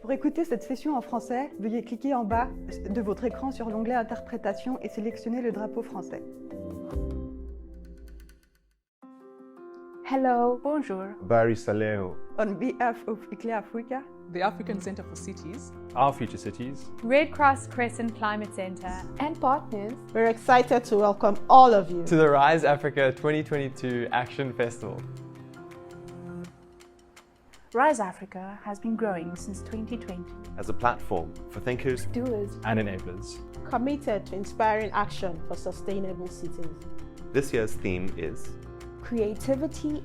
Pour écouter cette session en français, veuillez cliquer en bas de votre écran sur l'onglet Interprétation et sélectionner le drapeau français. Hello, bonjour. Barry Saleho. On behalf of ICLEI Africa, the African Centre for Cities, Our Future Cities, Red Cross Crescent Climate Centre, and partners, we're excited to welcome all of you to the Rise Africa 2022 Action Festival. Rise Africa has been growing since 2020 as a platform for thinkers, doers, and enablers committed to inspiring action for sustainable cities. This year's theme is creativity.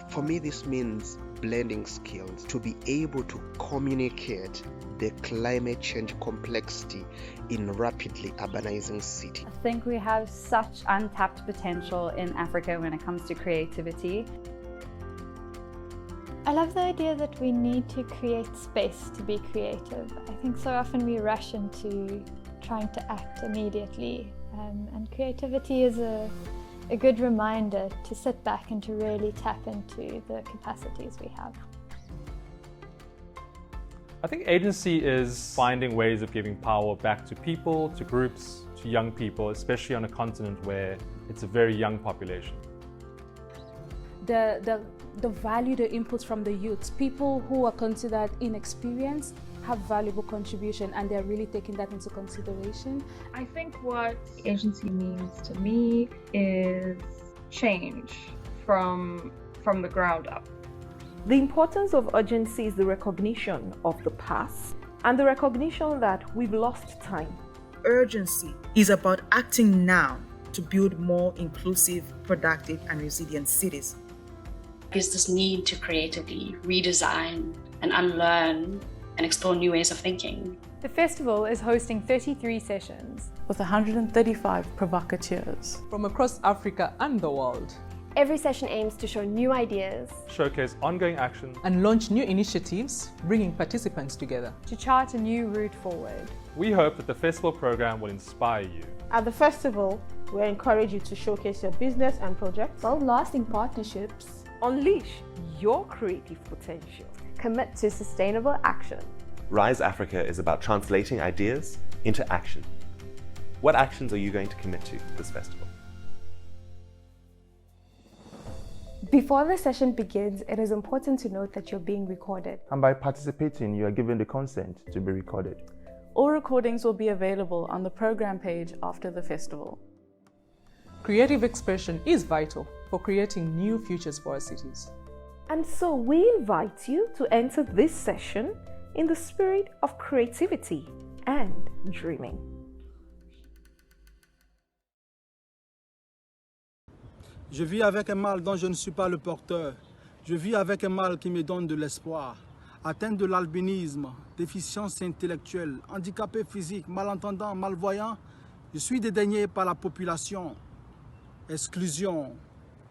For me, this means blending skills to be able to communicate the climate change complexity in rapidly urbanizing cities. I think we have such untapped potential in Africa when it comes to creativity. I love the idea that we need to create space to be creative. I think so often we rush into trying to act immediately, and creativity is a good reminder to sit back and to really tap into the capacities we have. I think agency is finding ways of giving power back to people, to groups, to young people, especially on a continent where it's a very young population. The value, the inputs from the youths, people who are considered inexperienced have valuable contribution, and they're really taking that into consideration. I think what agency means to me is change from the ground up. The importance of urgency is the recognition of the past and the recognition that we've lost time. Urgency is about acting now to build more inclusive, productive, and resilient cities. Is this need to creatively redesign and unlearn and explore new ways of thinking. The festival is hosting 33 sessions with 135 provocateurs from across Africa and the world. Every session aims to show new ideas, showcase ongoing action, and launch new initiatives, bringing participants together to chart a new route forward. We hope that the festival program will inspire you. At the festival, we encourage you to showcase your business and projects, build lasting partnerships, unleash your creative potential, commit to sustainable action. Rise Africa is about translating ideas into action. What actions are you going to commit to this festival? Before the session begins, it is important to note that you're being recorded. And by participating, you are given the consent to be recorded. All recordings will be available on the program page after the festival. Creative expression is vital for creating new futures for our cities. And so we invite you to enter this session in the spirit of creativity and dreaming. Je vis avec un mal dont je ne suis pas le porteur. Je vis avec un mal qui me donne de l'espoir. Atteint de l'albinisme, déficience intellectuelle, handicapé physique, malentendant, malvoyant, je suis dédaigné par la population. Exclusion,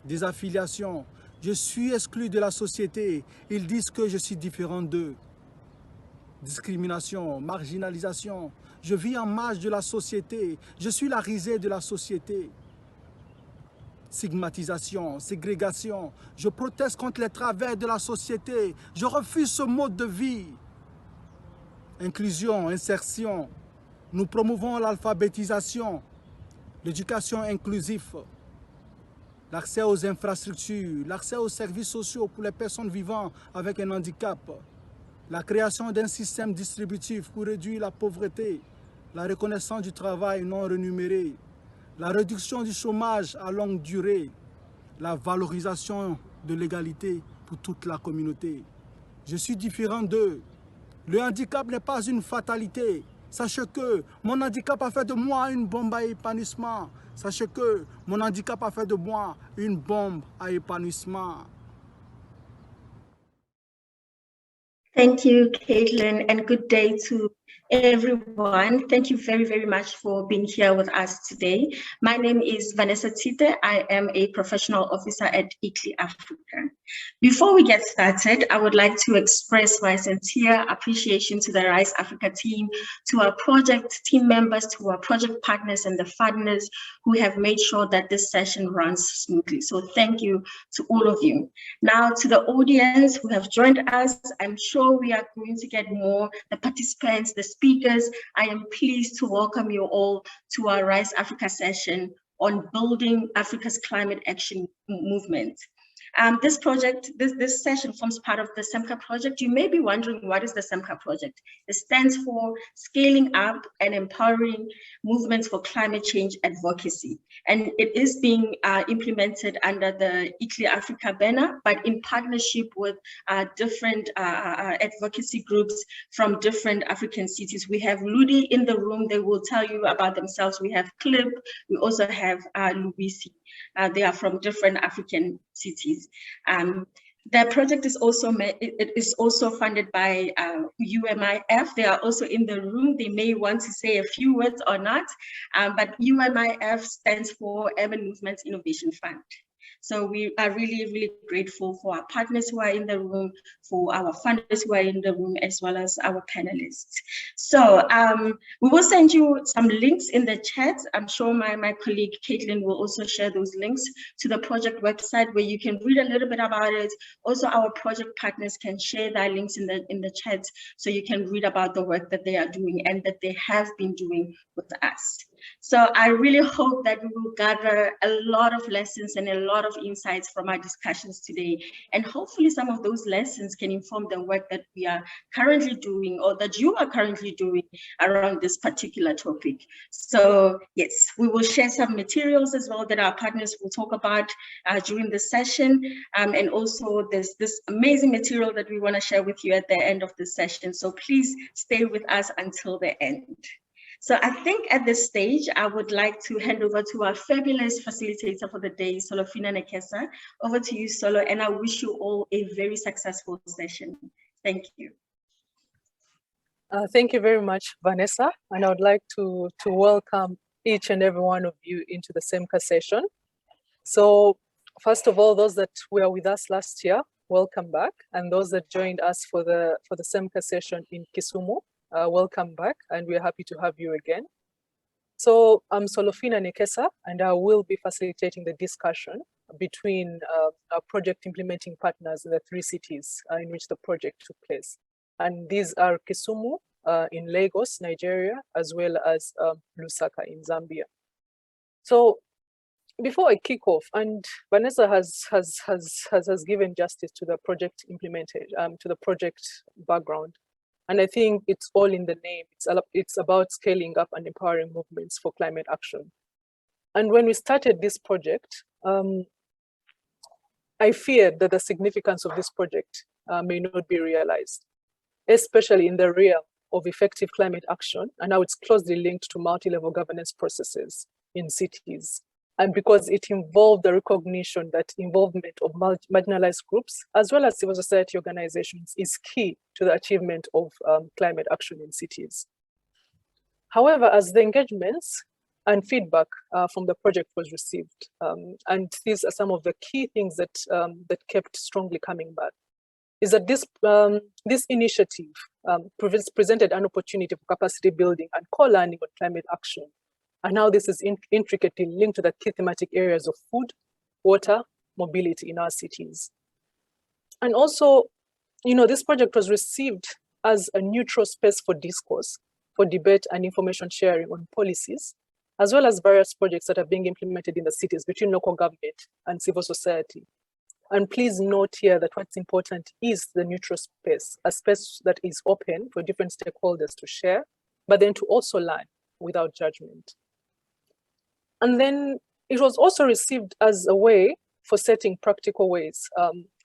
désaffiliation, je suis exclu de la société. Ils disent que je suis différent d'eux. Discrimination, marginalisation, je vis en marge de la société. Je suis la risée de la société. Stigmatisation, ségrégation, je proteste contre les travers de la société. Je refuse ce mode de vie. Inclusion, insertion, nous promouvons l'alphabétisation, l'éducation inclusive, l'accès aux infrastructures, l'accès aux services sociaux pour les personnes vivant avec un handicap, la création d'un système distributif pour réduire la pauvreté, la reconnaissance du travail non rémunéré, la réduction du chômage à longue durée, la valorisation de l'égalité pour toute la communauté. Je suis différent d'eux. Le handicap n'est pas une fatalité. Sachez que mon handicap a fait de moi une bombe à épanouissement. Sachez que mon handicap a fait de moi une bombe à épanouissement. Thank you, Caitlin, and good day to everyone. Thank you very, very much for being here with us today. My name is Vanessa Tite. I am a professional officer at ICLEI Africa. Before we get started, I would like to express my sincere appreciation to the RISE Africa team, to our project team members, to our project partners and the funders who have made sure that this session runs smoothly. So thank you to all of you. Now to the audience who have joined us, I'm sure we are going to get more, the participants, the speakers. I am pleased to welcome you all to our RISE Africa session on building Africa's climate action movement. This project, this session forms part of the SEMCA project. You may be wondering, what is the SEMCA project? It stands for Scaling Up and Empowering Movements for Climate Change Advocacy. And it is being implemented under the ICLEI Africa banner, but in partnership with different advocacy groups from different African cities. We have Ludi in the room. They will tell you about themselves. We have Clip. We also have Luisi. They are from different African cities. The project is also funded by UMIF. They are also in the room. They may want to say a few words or not, but UMIF stands for Urban Movements Innovation Fund. So we are really, really grateful for our partners who are in the room, for our funders who are in the room, as well as our panelists. So we will send you some links in the chat. I'm sure my colleague Caitlin will also share those links to the project website where you can read a little bit about it. Also, our project partners can share their links in the chat so you can read about the work that they are doing and that they have been doing with us. So I really hope that we will gather a lot of lessons and a lot of insights from our discussions today. And hopefully some of those lessons can inform the work that we are currently doing or that you are currently doing around this particular topic. So yes, we will share some materials as well that our partners will talk about during the session. And also there's this amazing material that we want to share with you at the end of the session. So please stay with us until the end. So I think at this stage, I would like to hand over to our fabulous facilitator for the day, Solofina Nekesa. Over to you, Solo, and I wish you all a very successful session. Thank you. Thank you very much, Vanessa. And I would like to welcome each and every one of you into the SEMCA session. So first of all, those that were with us last year, welcome back. And those that joined us for the SEMCA session in Kisumu, welcome back, and we're happy to have you again. So I'm Solofina Nekesa, and I will be facilitating the discussion between our project implementing partners in the 3 cities in which the project took place. And these are Kisumu in Lagos, Nigeria, as well as Lusaka in Zambia. So before I kick off, and Vanessa has given justice to the project implemented, to the project background. And I think it's all in the name. It's about scaling up and empowering movements for climate action. And when we started this project, I feared that the significance of this project may not be realized, especially in the realm of effective climate action, and how it's closely linked to multi-level governance processes in cities. And because it involved the recognition that involvement of marginalized groups, as well as civil society organizations, is key to the achievement of climate action in cities. However, as the engagements and feedback from the project was received, and these are some of the key things that, that kept strongly coming back, is that this initiative presented an opportunity for capacity building and co-learning on climate action. And now this is intricately linked to the key thematic areas of food, water, mobility in our cities. And also, you know, this project was received as a neutral space for discourse, for debate and information sharing on policies, as well as various projects that are being implemented in the cities between local government and civil society. And please note here that what's important is the neutral space, a space that is open for different stakeholders to share, but then to also learn without judgment. And then it was also received as a way for setting practical ways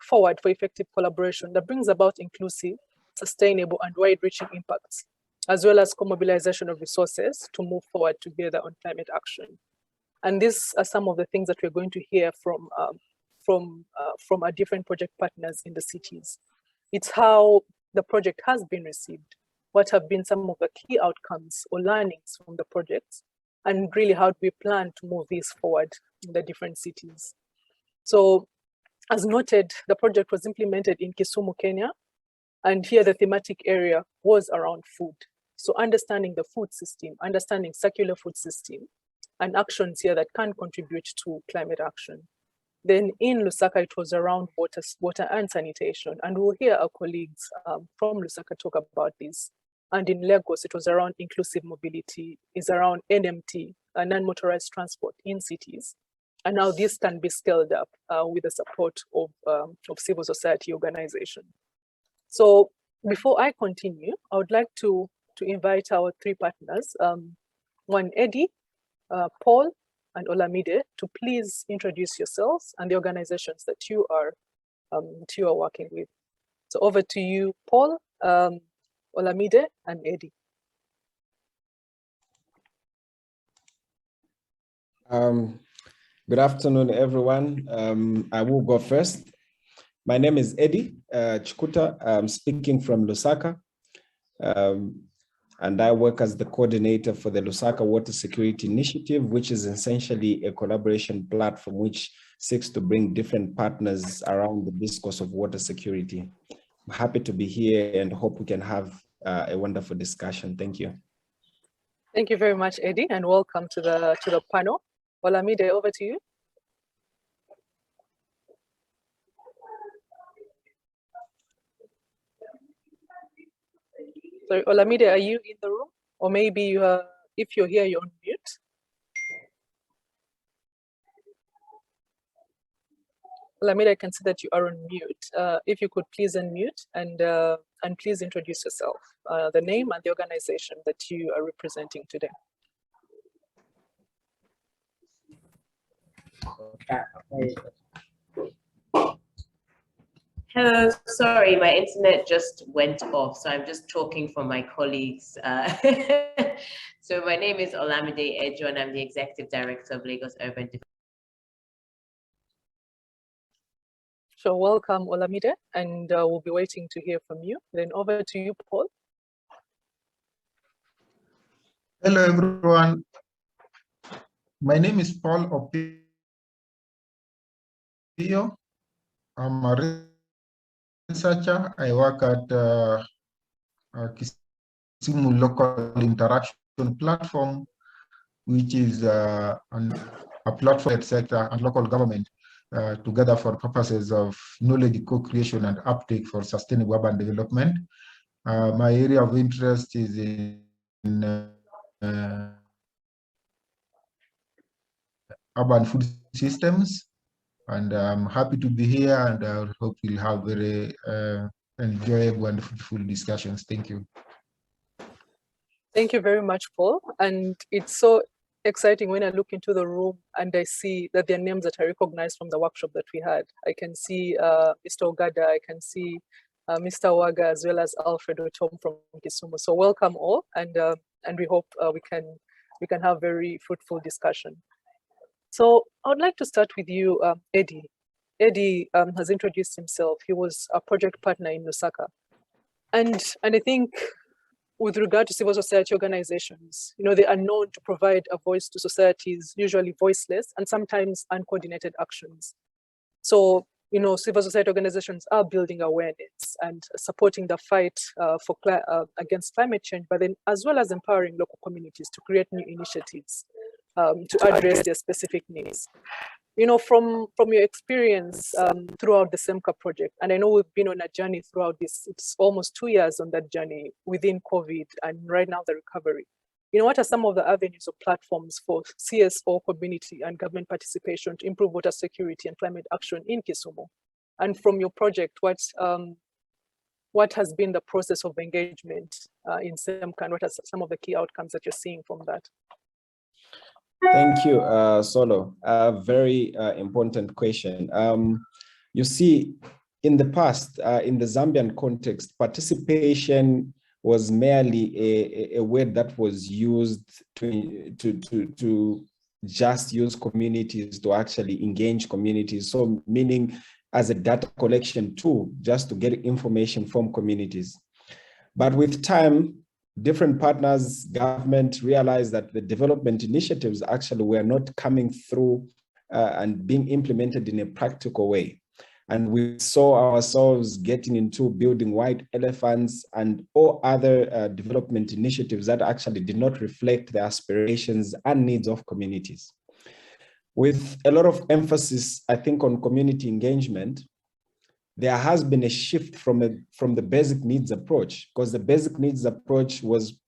forward for effective collaboration that brings about inclusive, sustainable, and wide-reaching impacts, as well as co-mobilization of resources to move forward together on climate action. And these are some of the things that we're going to hear from our different project partners in the cities. It's how the project has been received, what have been some of the key outcomes or learnings from the projects, and really how do we plan to move this forward in the different cities. So As noted, the project was implemented in Kisumu, Kenya, and here the thematic area was around food. So understanding the food system, understanding circular food system, and actions here that can contribute to climate action. Then in Lusaka, it was around water and sanitation, and we'll hear our colleagues from Lusaka talk about this. And in Lagos, it was around inclusive mobility, is around NMT, non-motorized transport in cities. And now this can be scaled up with the support of civil society organization. So before I continue, I would like to invite our three partners, one Eddie, Paul, and Olamide, to please introduce yourselves and the organizations that you are working with. So over to you, Paul, Olamide, and Eddie. Good afternoon, everyone. I will go first. My name is Eddie Chikuta. I'm speaking from Lusaka, and I work as the coordinator for the Lusaka Water Security Initiative, which is essentially a collaboration platform which seeks to bring different partners around the discourse of water security. I'm happy to be here and hope we can have a wonderful discussion. Thank you. Thank you very much, Eddie, and welcome to the panel. Olamide, over to you. Sorry, Olamide, are you in the room? Or maybe you are, if you're here, you're on mute. Olamide, I can see that you are on mute. If you could please unmute and please introduce yourself, the name and the organization that you are representing today. Hello, sorry, my internet just went off, so I'm just talking for my colleagues. So my name is Olamide Ejo, and I'm the Executive Director of Lagos Urban Development. So welcome, Olamide, and we'll be waiting to hear from you. Then over to you, Paul. Hello, everyone. My name is Paul Opio. I'm a researcher. I work at Kisumu Local Interaction Platform, which is a platform that sector and local government together for purposes of knowledge co-creation and uptake for sustainable urban development. My area of interest is in urban food systems, and I'm happy to be here, and I hope we'll have very enjoyable and fruitful discussions. Thank you. Thank you very much, Paul. And it's so exciting when I look into the room and I see that there are names that I recognize from the workshop that we had. I can see Mr. Ogada, I can see Mr. Waga, as well as Alfred Otom from Kisumu. So welcome all, and we hope we can have very fruitful discussion. So I would like to start with you, Eddie. Eddie has introduced himself. He was a project partner in Lusaka. And I think with regard to civil society organizations, you know, they are known to provide a voice to societies, usually voiceless and sometimes uncoordinated actions. So, you know, civil society organizations are building awareness and supporting the fight against climate change, but then as well as empowering local communities to create new initiatives to address their specific needs. You know, from your experience throughout the SEMCA project, and I know we've been on a journey throughout this, it's almost 2 years on that journey within COVID and right now the recovery. You know, what are some of the avenues or platforms for CSO community and government participation to improve water security and climate action in Kisumu? And from your project, what has been the process of engagement in SEMCA, and what are some of the key outcomes that you're seeing from that? Thank you, Solo. A very important question. You see, in the past, in the Zambian context, participation was merely a word that was used to just use communities to actually engage communities. So meaning as a data collection tool, just to get information from communities. But with time, different partners, government realized that the development initiatives actually were not coming through and being implemented in a practical way. And we saw ourselves getting into building white elephants and all other development initiatives that actually did not reflect the aspirations and needs of communities. With a lot of emphasis, I think, on community engagement, there has been a shift from the basic needs approach, because the basic needs approach was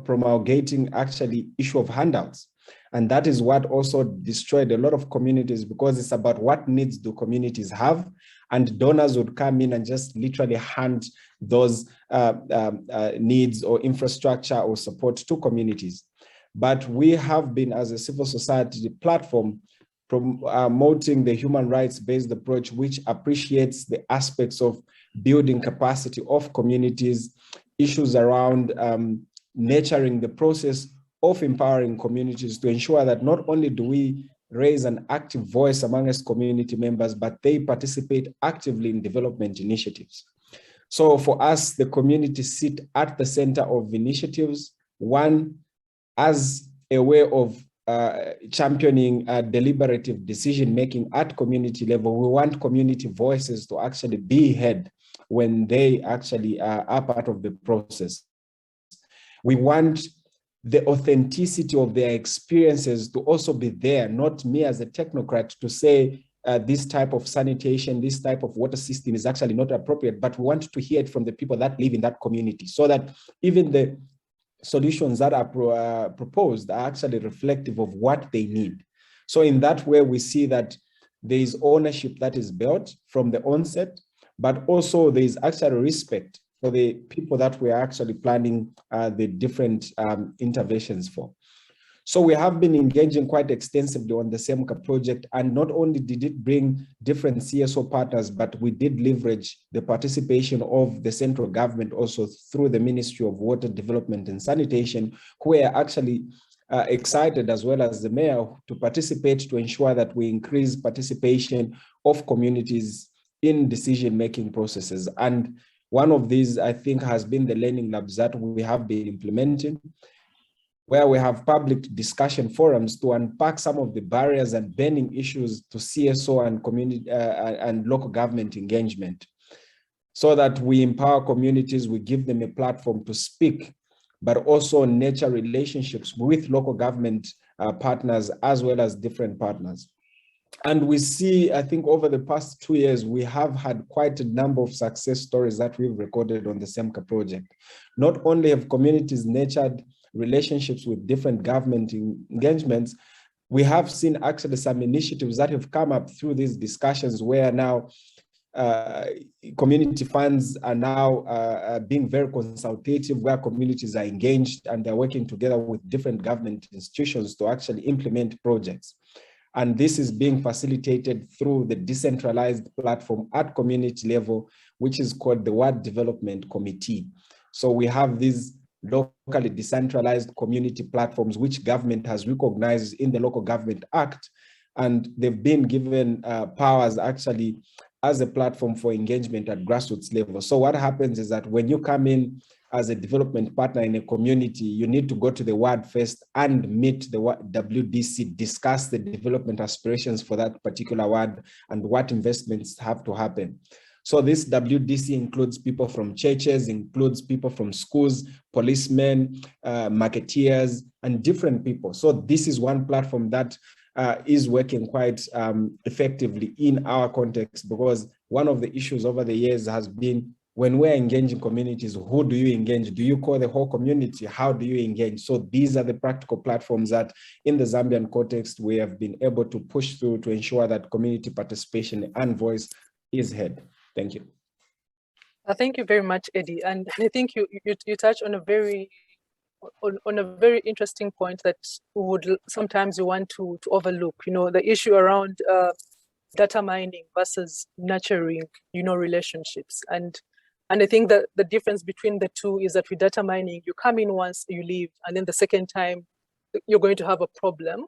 promulgating actually issue of handouts. And that is what also destroyed a lot of communities, because it's about what needs do communities have, and donors would come in and just literally hand those needs or infrastructure or support to communities. But we have been, as a civil society platform, promoting the human rights-based approach, which appreciates the aspects of building capacity of communities, issues around nurturing the process of empowering communities to ensure that not only do we raise an active voice amongst community members, but they participate actively in development initiatives. So for us, the community sit at the center of initiatives, one, as a way of championing deliberative decision-making at community level. We want community voices to actually be heard when they actually are part of the process. We want the authenticity of their experiences to also be there, not me as a technocrat to say this type of sanitation, this type of water system is actually not appropriate, but we want to hear it from the people that live in that community, so that even the solutions that are proposed are actually reflective of what they need. So in that way, we see that there is ownership that is built from the onset, but also there is actually respect for the people that we are actually planning the different interventions for. So we have been engaging quite extensively on the SEMCA project, and not only did it bring different CSO partners, but we did leverage the participation of the central government also through the Ministry of Water Development and Sanitation, who are actually excited, as well as the mayor, to participate to ensure that we increase participation of communities in decision-making processes. And one of these, I think, has been the learning labs that we have been implementing, where we have public discussion forums to unpack some of the barriers and burning issues to CSO and community and local government engagement, so that we empower communities, we give them a platform to speak, but also nurture relationships with local government partners as well as different partners. And we see, I think over the past 2 years, we have had quite a number of success stories that we've recorded on the SEMCA project. Not only have communities nurtured relationships with different government engagements, we have seen actually some initiatives that have come up through these discussions, where now community funds are now being very consultative, where communities are engaged and they're working together with different government institutions to actually implement projects. And this is being facilitated through the decentralized platform at community level, which is called the Ward Development Committee. So we have these locally decentralized community platforms, which government has recognized in the Local Government Act, and they've been given powers actually as a platform for engagement at grassroots level. So what happens is that when you come in as a development partner in a community, you need to go to the ward first and meet the WDC, discuss the development aspirations for that particular ward and what investments have to happen. So this WDC includes people from churches, includes people from schools, policemen, marketeers, and different people. So this is one platform that is working quite effectively in our context, because one of the issues over the years has been, when we're engaging communities, who do you engage? Do you call the whole community? How do you engage? So these are the practical platforms that in the Zambian context, we have been able to push through to ensure that community participation and voice is heard. Thank you. Thank you very much, Eddie. And I think you touch on a very interesting point that would sometimes you want to overlook. You know, the issue around data mining versus nurturing, relationships. And I think that the difference between the two is that with data mining, you come in once, you leave, and then the second time you're going to have a problem,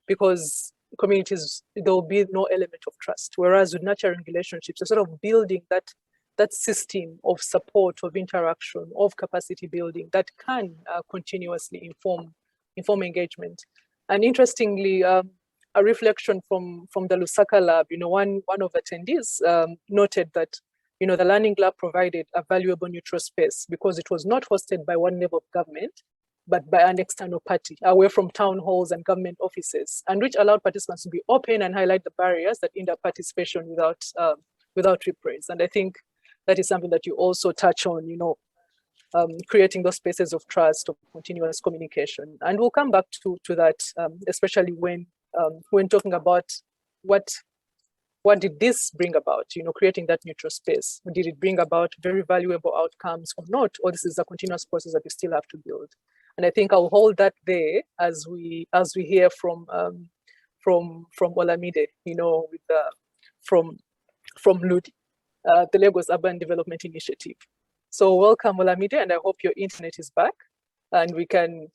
because communities, there will be no element of trust. Whereas with nurturing relationships, you're sort of building that system of support, of interaction, of capacity building that can continuously inform engagement. And interestingly, a reflection from the Lusaka lab. One of the attendees noted that the learning lab provided a valuable neutral space because it was not hosted by one level of government, but by an external party, away from town halls and government offices, and which allowed participants to be open and highlight the barriers that hinder participation without reprise. And I think that is something that you also touch on, creating those spaces of trust, of continuous communication. And we'll come back to that, especially when talking about what did this bring about, creating that neutral space? Did it bring about very valuable outcomes or not? Or this is a continuous process that we still have to build? And I think I'll hold that there as we hear from Olamide, from Ludi, the Lagos Urban Development Initiative. So welcome, Olamide, and I hope your internet is back and we can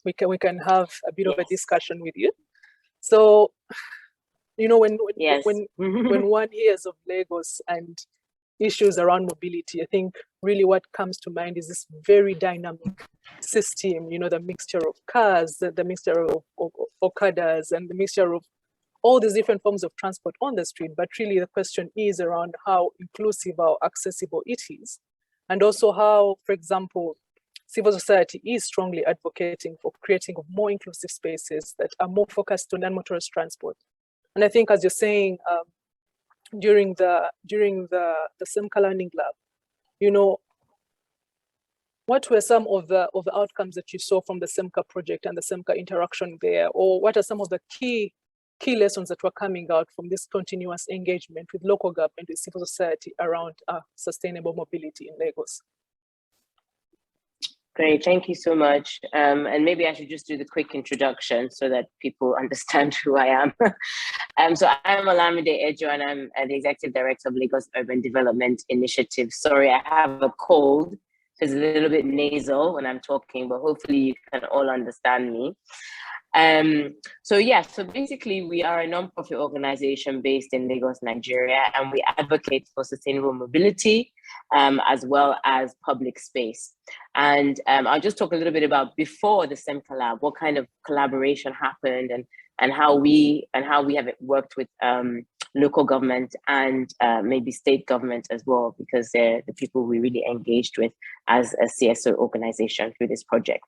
have a bit of a discussion with you. So, when one hears of Lagos and issues around mobility, I think really what comes to mind is this very dynamic system, the mixture of cars, the mixture of Okadas, and the mixture of all these different forms of transport on the street. But really the question is around how inclusive or accessible it is. And also how, for example, civil society is strongly advocating for creating more inclusive spaces that are more focused on non-motorist transport. And I think, as you're saying, during the SEMCA Learning Lab, what were some of the outcomes that you saw from the SEMCA project and the SEMCA interaction there, or what are some of the key lessons that were coming out from this continuous engagement with local government, with civil society around sustainable mobility in Lagos? Great, thank you so much. And maybe I should just do the quick introduction so that people understand who I am. So I'm Olamide Ejo, and I'm the Executive Director of Lagos Urban Development Initiative. Sorry, I have a cold, so it's a little bit nasal when I'm talking, but hopefully you can all understand me. So basically we are a non-profit organization based in Lagos, Nigeria, and we advocate for sustainable mobility as well as public space. And I'll just talk a little bit about before the SEMCA Lab, what kind of collaboration happened and how we have worked with local government and maybe state government as well, because they're the people we really engaged with as a CSO organization through this project.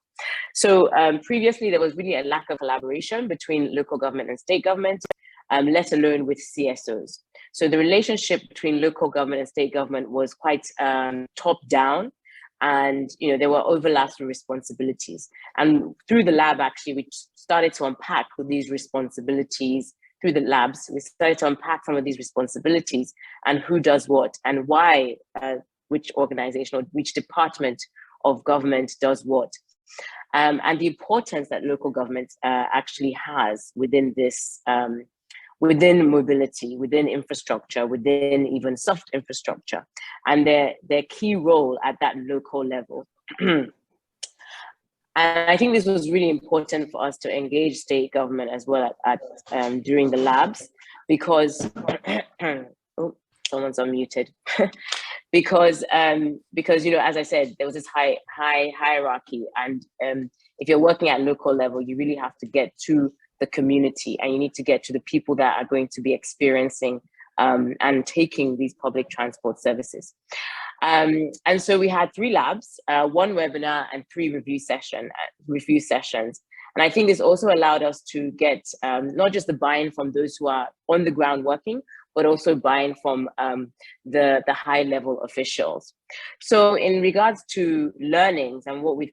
So previously, there was really a lack of collaboration between local government and state government, let alone with CSOs. So the relationship between local government and state government was quite top-down, and there were overlaps with responsibilities. And through the lab, actually, we started to unpack these responsibilities. Through the labs, we started to unpack some of these responsibilities and who does what and why, which organization or which department of government does what. And the importance that local government actually has within this, within mobility, within infrastructure, within even soft infrastructure, and their key role at that local level. And I think this was really important for us to engage state government as well during the labs, because oh, someone's unmuted. because as I said, there was this high hierarchy, and if you're working at local level, you really have to get to the community, and you need to get to the people that are going to be experiencing and taking these public transport services. And so we had 3 labs, 1 webinar and 3 review sessions. And I think this also allowed us to get not just the buy-in from those who are on the ground working, but also buy-in from the high level officials. So in regards to learnings and what we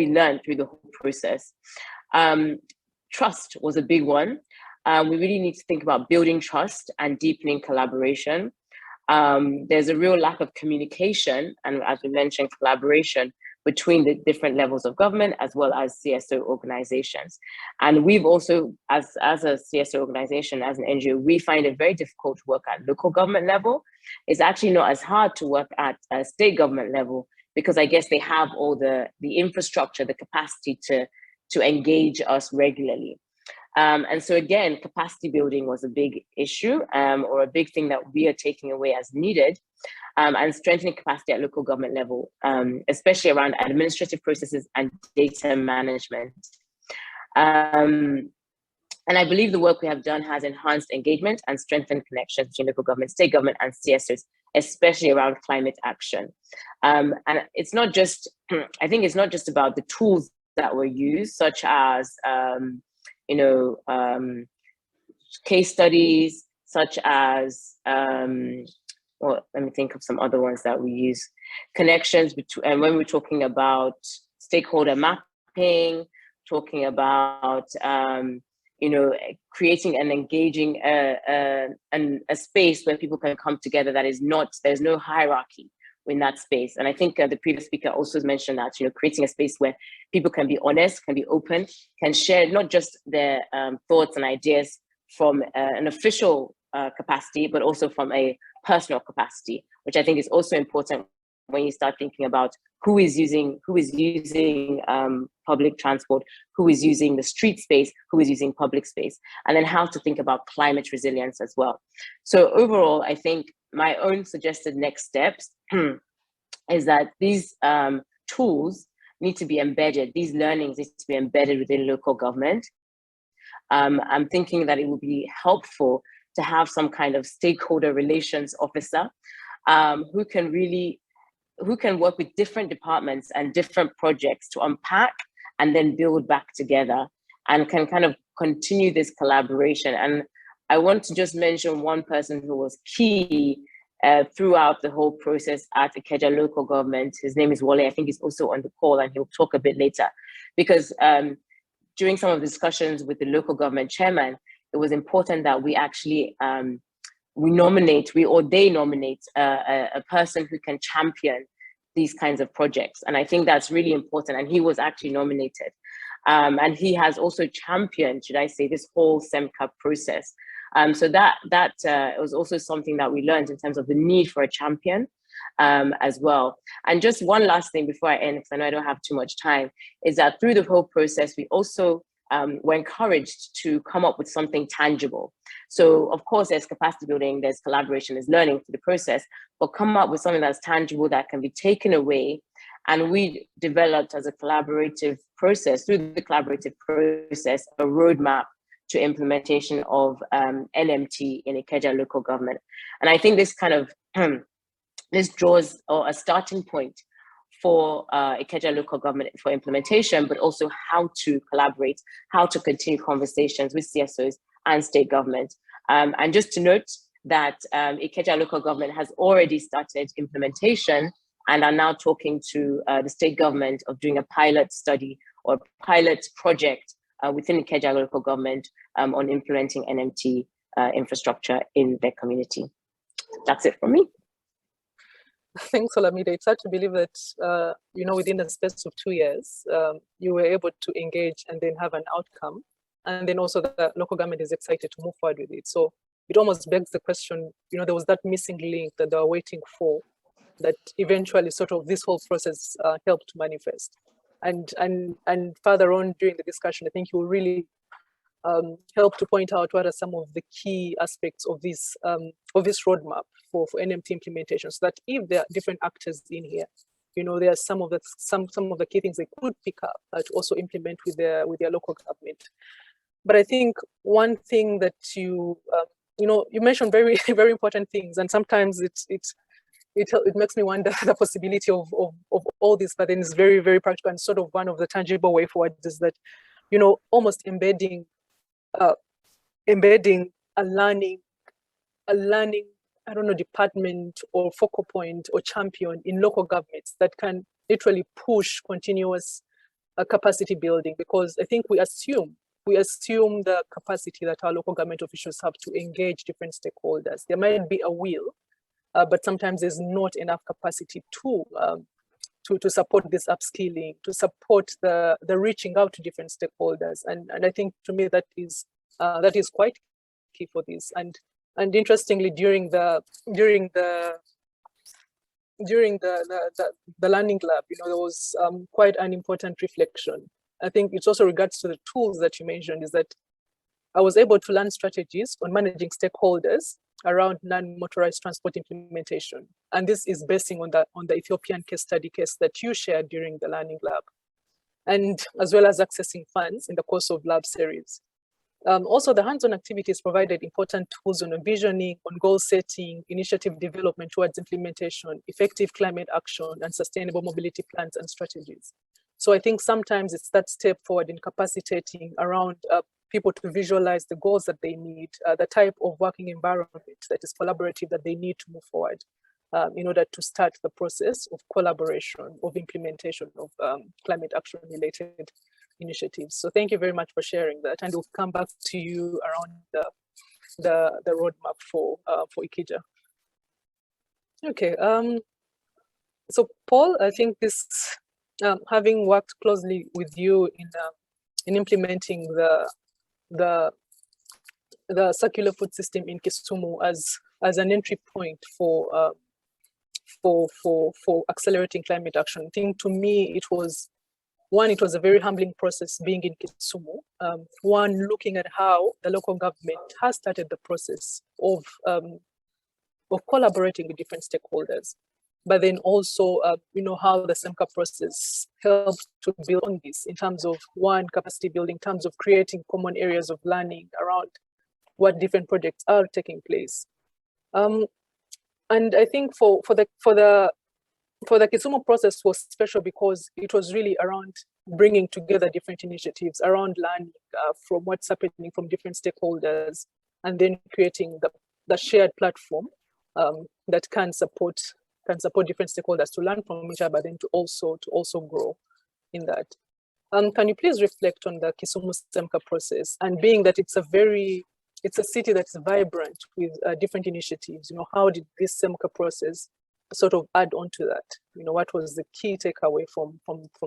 learned through the whole process, trust was a big one. We really need to think about building trust and deepening collaboration. There's a real lack of communication and, as we mentioned, collaboration between the different levels of government as well as CSO organizations. And we've also, as a CSO organization, as an NGO, we find it very difficult to work at local government level. It's actually not as hard to work at a state government level, because I guess they have all the infrastructure, the capacity to engage us regularly. And so again, capacity building was a big issue, or a big thing that we are taking away as needed, and strengthening capacity at local government level, especially around administrative processes and data management. And And I believe the work we have done has enhanced engagement and strengthened connections between local government, state government, and CSOs, especially around climate action. And it's not just, I think it's not just about the tools that were used, such as, case studies, such as, well, let me think of some other ones that we use. Connections between, and when we're talking about stakeholder mapping, talking about, creating and engaging a space where people can come together that is not, there's no hierarchy in that space. And I think the previous speaker also mentioned that, creating a space where people can be honest, can be open, can share not just their thoughts and ideas from an official capacity, but also from a personal capacity, which I think is also important when you start thinking about who is using public transport, who is using the street space, who is using public space, and then how to think about climate resilience as well. So overall, I think my own suggested next steps is that these tools need to be embedded, these learnings need to be embedded within local government. I'm thinking that it would be helpful to have some kind of stakeholder relations officer who can work with different departments and different projects to unpack and then build back together, and can kind of continue this collaboration. And I want to just mention one person who was key throughout the whole process at Ikeja local government. His name is Wale. I think he's also on the call, and he'll talk a bit later, because during some of the discussions with the local government chairman, it was important that we actually they nominate a person who can champion these kinds of projects. And I think that's really important. And he was actually nominated. And he has also championed, should I say, this whole SEMCA process. So that was also something that we learned in terms of the need for a champion as well. And just one last thing before I end, because I know I don't have too much time, is that through the whole process, we also were encouraged to come up with something tangible. So of course, there's capacity building, there's collaboration, there's learning through the process, but come up with something that's tangible that can be taken away. And we developed as a collaborative process, through the collaborative process, a roadmap to implementation of NMT in Ikeja local government. And I think this kind of, this draws a starting point for Ikeja local government for implementation, but also how to collaborate, how to continue conversations with CSOs and state government. And just to note that Ikeja local government has already started implementation and are now talking to the state government of doing a pilot study or pilot project within Ikeja local government on implementing NMT infrastructure in their community. That's it from me. Thanks, Olamide. It's hard to believe that, within a space of 2 years, you were able to engage and then have an outcome. And then also the local government is excited to move forward with it. So it almost begs the question, there was that missing link that they were waiting for, that eventually sort of this whole process helped to manifest. And further on during the discussion, I think you will really help to point out what are some of the key aspects of this roadmap for NMT implementation, so that if there are different actors in here, there are some of the key things they could pick up to also implement with their local government. But I think one thing that you mentioned very very important things, and sometimes it makes me wonder the possibility of all this, but then it's very very practical, and sort of one of the tangible way forward is that almost embedding a learning department or focal point or champion in local governments that can literally push continuous capacity building, because I think we assume the capacity that our local government officials have to engage different stakeholders. There might be a will, but sometimes there's not enough capacity to support this upskilling, to support the reaching out to different stakeholders. And I think to me that is quite key for this. And interestingly, during the learning lab, there was quite an important reflection. I think it's also regards to the tools that you mentioned, is that I was able to learn strategies on managing stakeholders around non-motorized transport implementation. And this is basing on the Ethiopian case study that you shared during the learning lab, and as well as accessing funds in the course of lab series. Also, the hands-on activities provided important tools on visioning, on goal setting, initiative development towards implementation, effective climate action, and sustainable mobility plans and strategies. So I think sometimes it's that step forward in capacitating around people to visualize the goals that they need, the type of working environment that is collaborative that they need to move forward in order to start the process of collaboration, of implementation of climate action related initiatives. So thank you very much for sharing that, and we'll come back to you around the roadmap for Ikija. Okay, so Paul, I think this, having worked closely with you in implementing the circular food system in Kisumu as an entry point for accelerating climate action, I think to me it was a very humbling process being in Kisumu. Looking at how the local government has started the process of collaborating with different stakeholders, but then also, how the SEMCA process helped to build on this in terms of capacity building, in terms of creating common areas of learning around what different projects are taking place. And I think for the Kisumu process was special because it was really around bringing together different initiatives around learning from what's happening from different stakeholders, and then creating the shared platform that can support different stakeholders to learn from each other, but then to also grow in that. Can you please reflect on the Kisumu SEMCA process, and being that it's a city that's vibrant with different initiatives, how did this SEMCA process sort of add on to that? What was the key takeaway from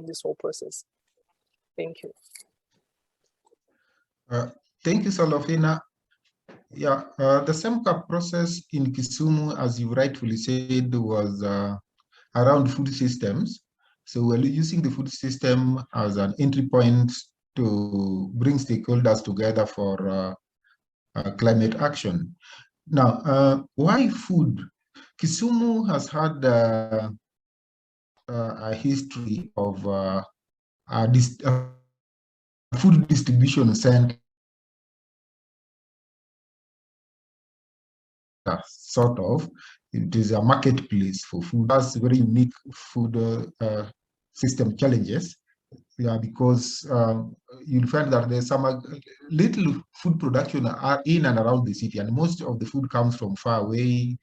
this whole process? Thank you. Thank you, Solofina. Yeah, the SEMCA process in Kisumu, as you rightfully said, was around food systems. So we're using the food system as an entry point to bring stakeholders together for climate action. Now, why food? Kisumu has had a history of food distribution center, sort of. It is a marketplace for food. That's very unique food system challenges. Yeah, because you'll find that there's some little food production are in and around the city, and most of the food comes from far away.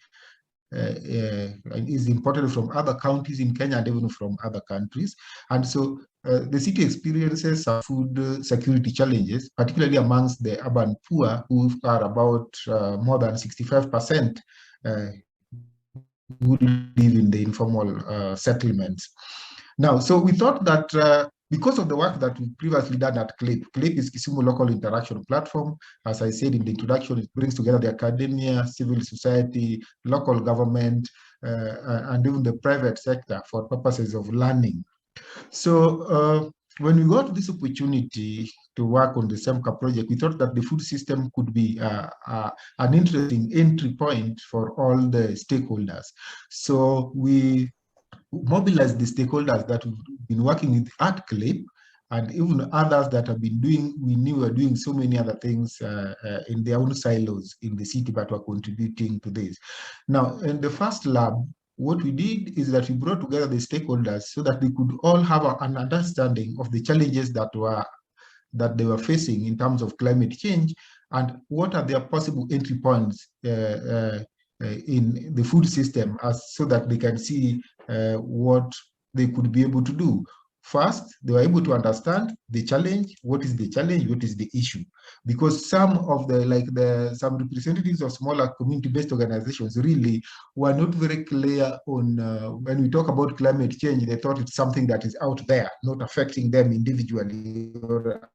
Is imported from other counties in Kenya and even from other countries. And so the city experiences some food security challenges, particularly amongst the urban poor, who are about more than 65% who live in the informal settlements. Now, so we thought that because of the work that we've previously done at CLIP is Kisumu Local Interaction Platform. As I said in the introduction, it brings together the academia, civil society, local government, and even the private sector for purposes of learning. So when we got this opportunity to work on the SEMCA project, we thought that the food system could be an interesting entry point for all the stakeholders. So we mobilize the stakeholders that we've been working with at CLIP, and even others that have been doing, we knew were doing so many other things in their own silos in the city, but were contributing to this. Now, in the first lab, what we did is that we brought together the stakeholders so that they could all have an understanding of the challenges that they were facing in terms of climate change, and what are their possible entry points in the food system, so that they can see what they could be able to do. First, they were able to understand the challenge. What is the challenge? What is the issue? Because some of some representatives of smaller community-based organizations really were not very clear on when we talk about climate change. They thought it's something that is out there, not affecting them individually or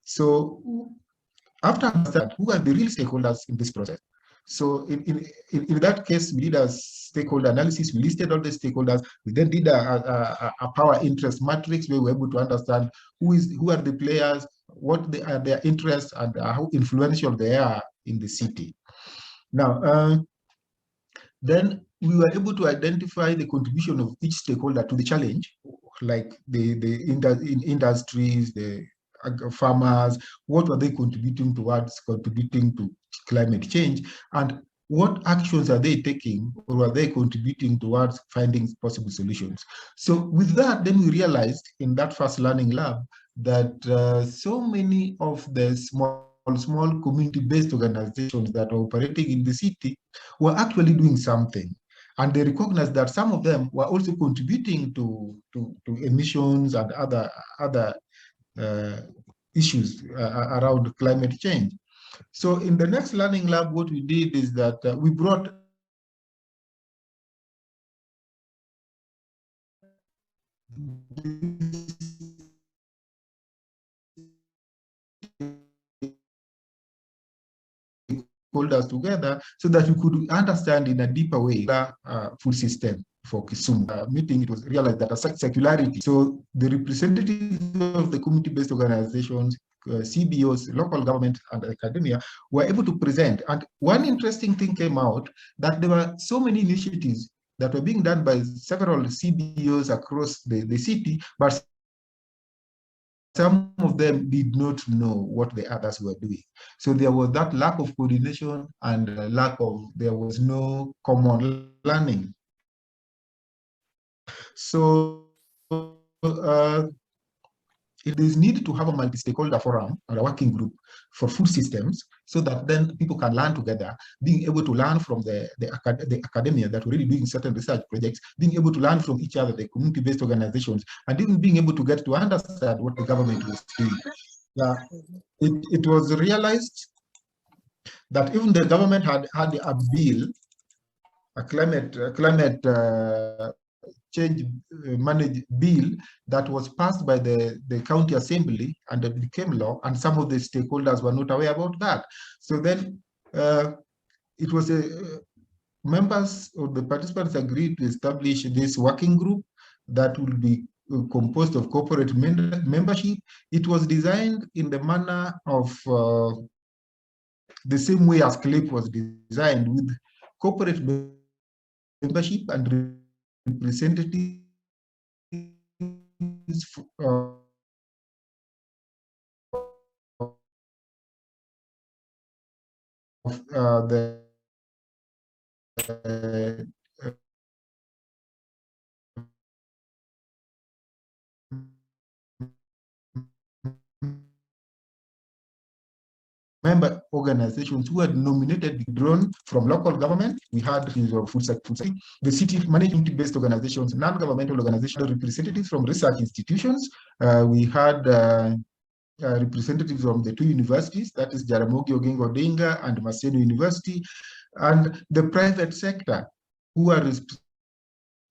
So after that, who are the real stakeholders in this process? So in that case, we did a stakeholder analysis. We listed all the stakeholders. We then did a power interest matrix where we were able to understand who are the players, what are their interests and how influential they are in the city. Now, then we were able to identify the contribution of each stakeholder to the challenge, like the industries, the farmers, what were they contributing to climate change, and what actions are they taking or are they contributing towards finding possible solutions. So with that, then we realized in that first learning lab that so many of the small community-based organizations that are operating in the city were actually doing something. And they recognized that some of them were also contributing to emissions and other issues around climate change. So in the next learning lab, what we did is that we brought stakeholders together so that we could understand in a deeper way the food system for Kisumu. Meeting, it was realized that a circularity. So the representatives of the community-based organizations, CBOs, local government, and academia were able to present. And one interesting thing came out that there were so many initiatives that were being done by several CBOs across the city, but some of them did not know what the others were doing. So there was that lack of coordination and there was no common learning. So it is needed to have a multi-stakeholder forum or a working group for food systems so that then people can learn together, being able to learn from the academia that were really doing certain research projects, being able to learn from each other, the community-based organizations, and even being able to get to understand what the government was doing. It was realized that even the government had a bill, a climate change managed bill that was passed by the county assembly and it became law, and some of the stakeholders were not aware about that. So then it was members or the participants agreed to establish this working group that will be composed of corporate membership. It was designed in the manner of the same way as CLIP was designed, with corporate membership and representatives of the member organizations who had nominated, drawn from local government. We had food security, the city management-based organizations, non-governmental organizations, representatives from research institutions. We had representatives from the two universities, that is Jaramogi Oginga Odinga and Maseno University, and the private sector, who are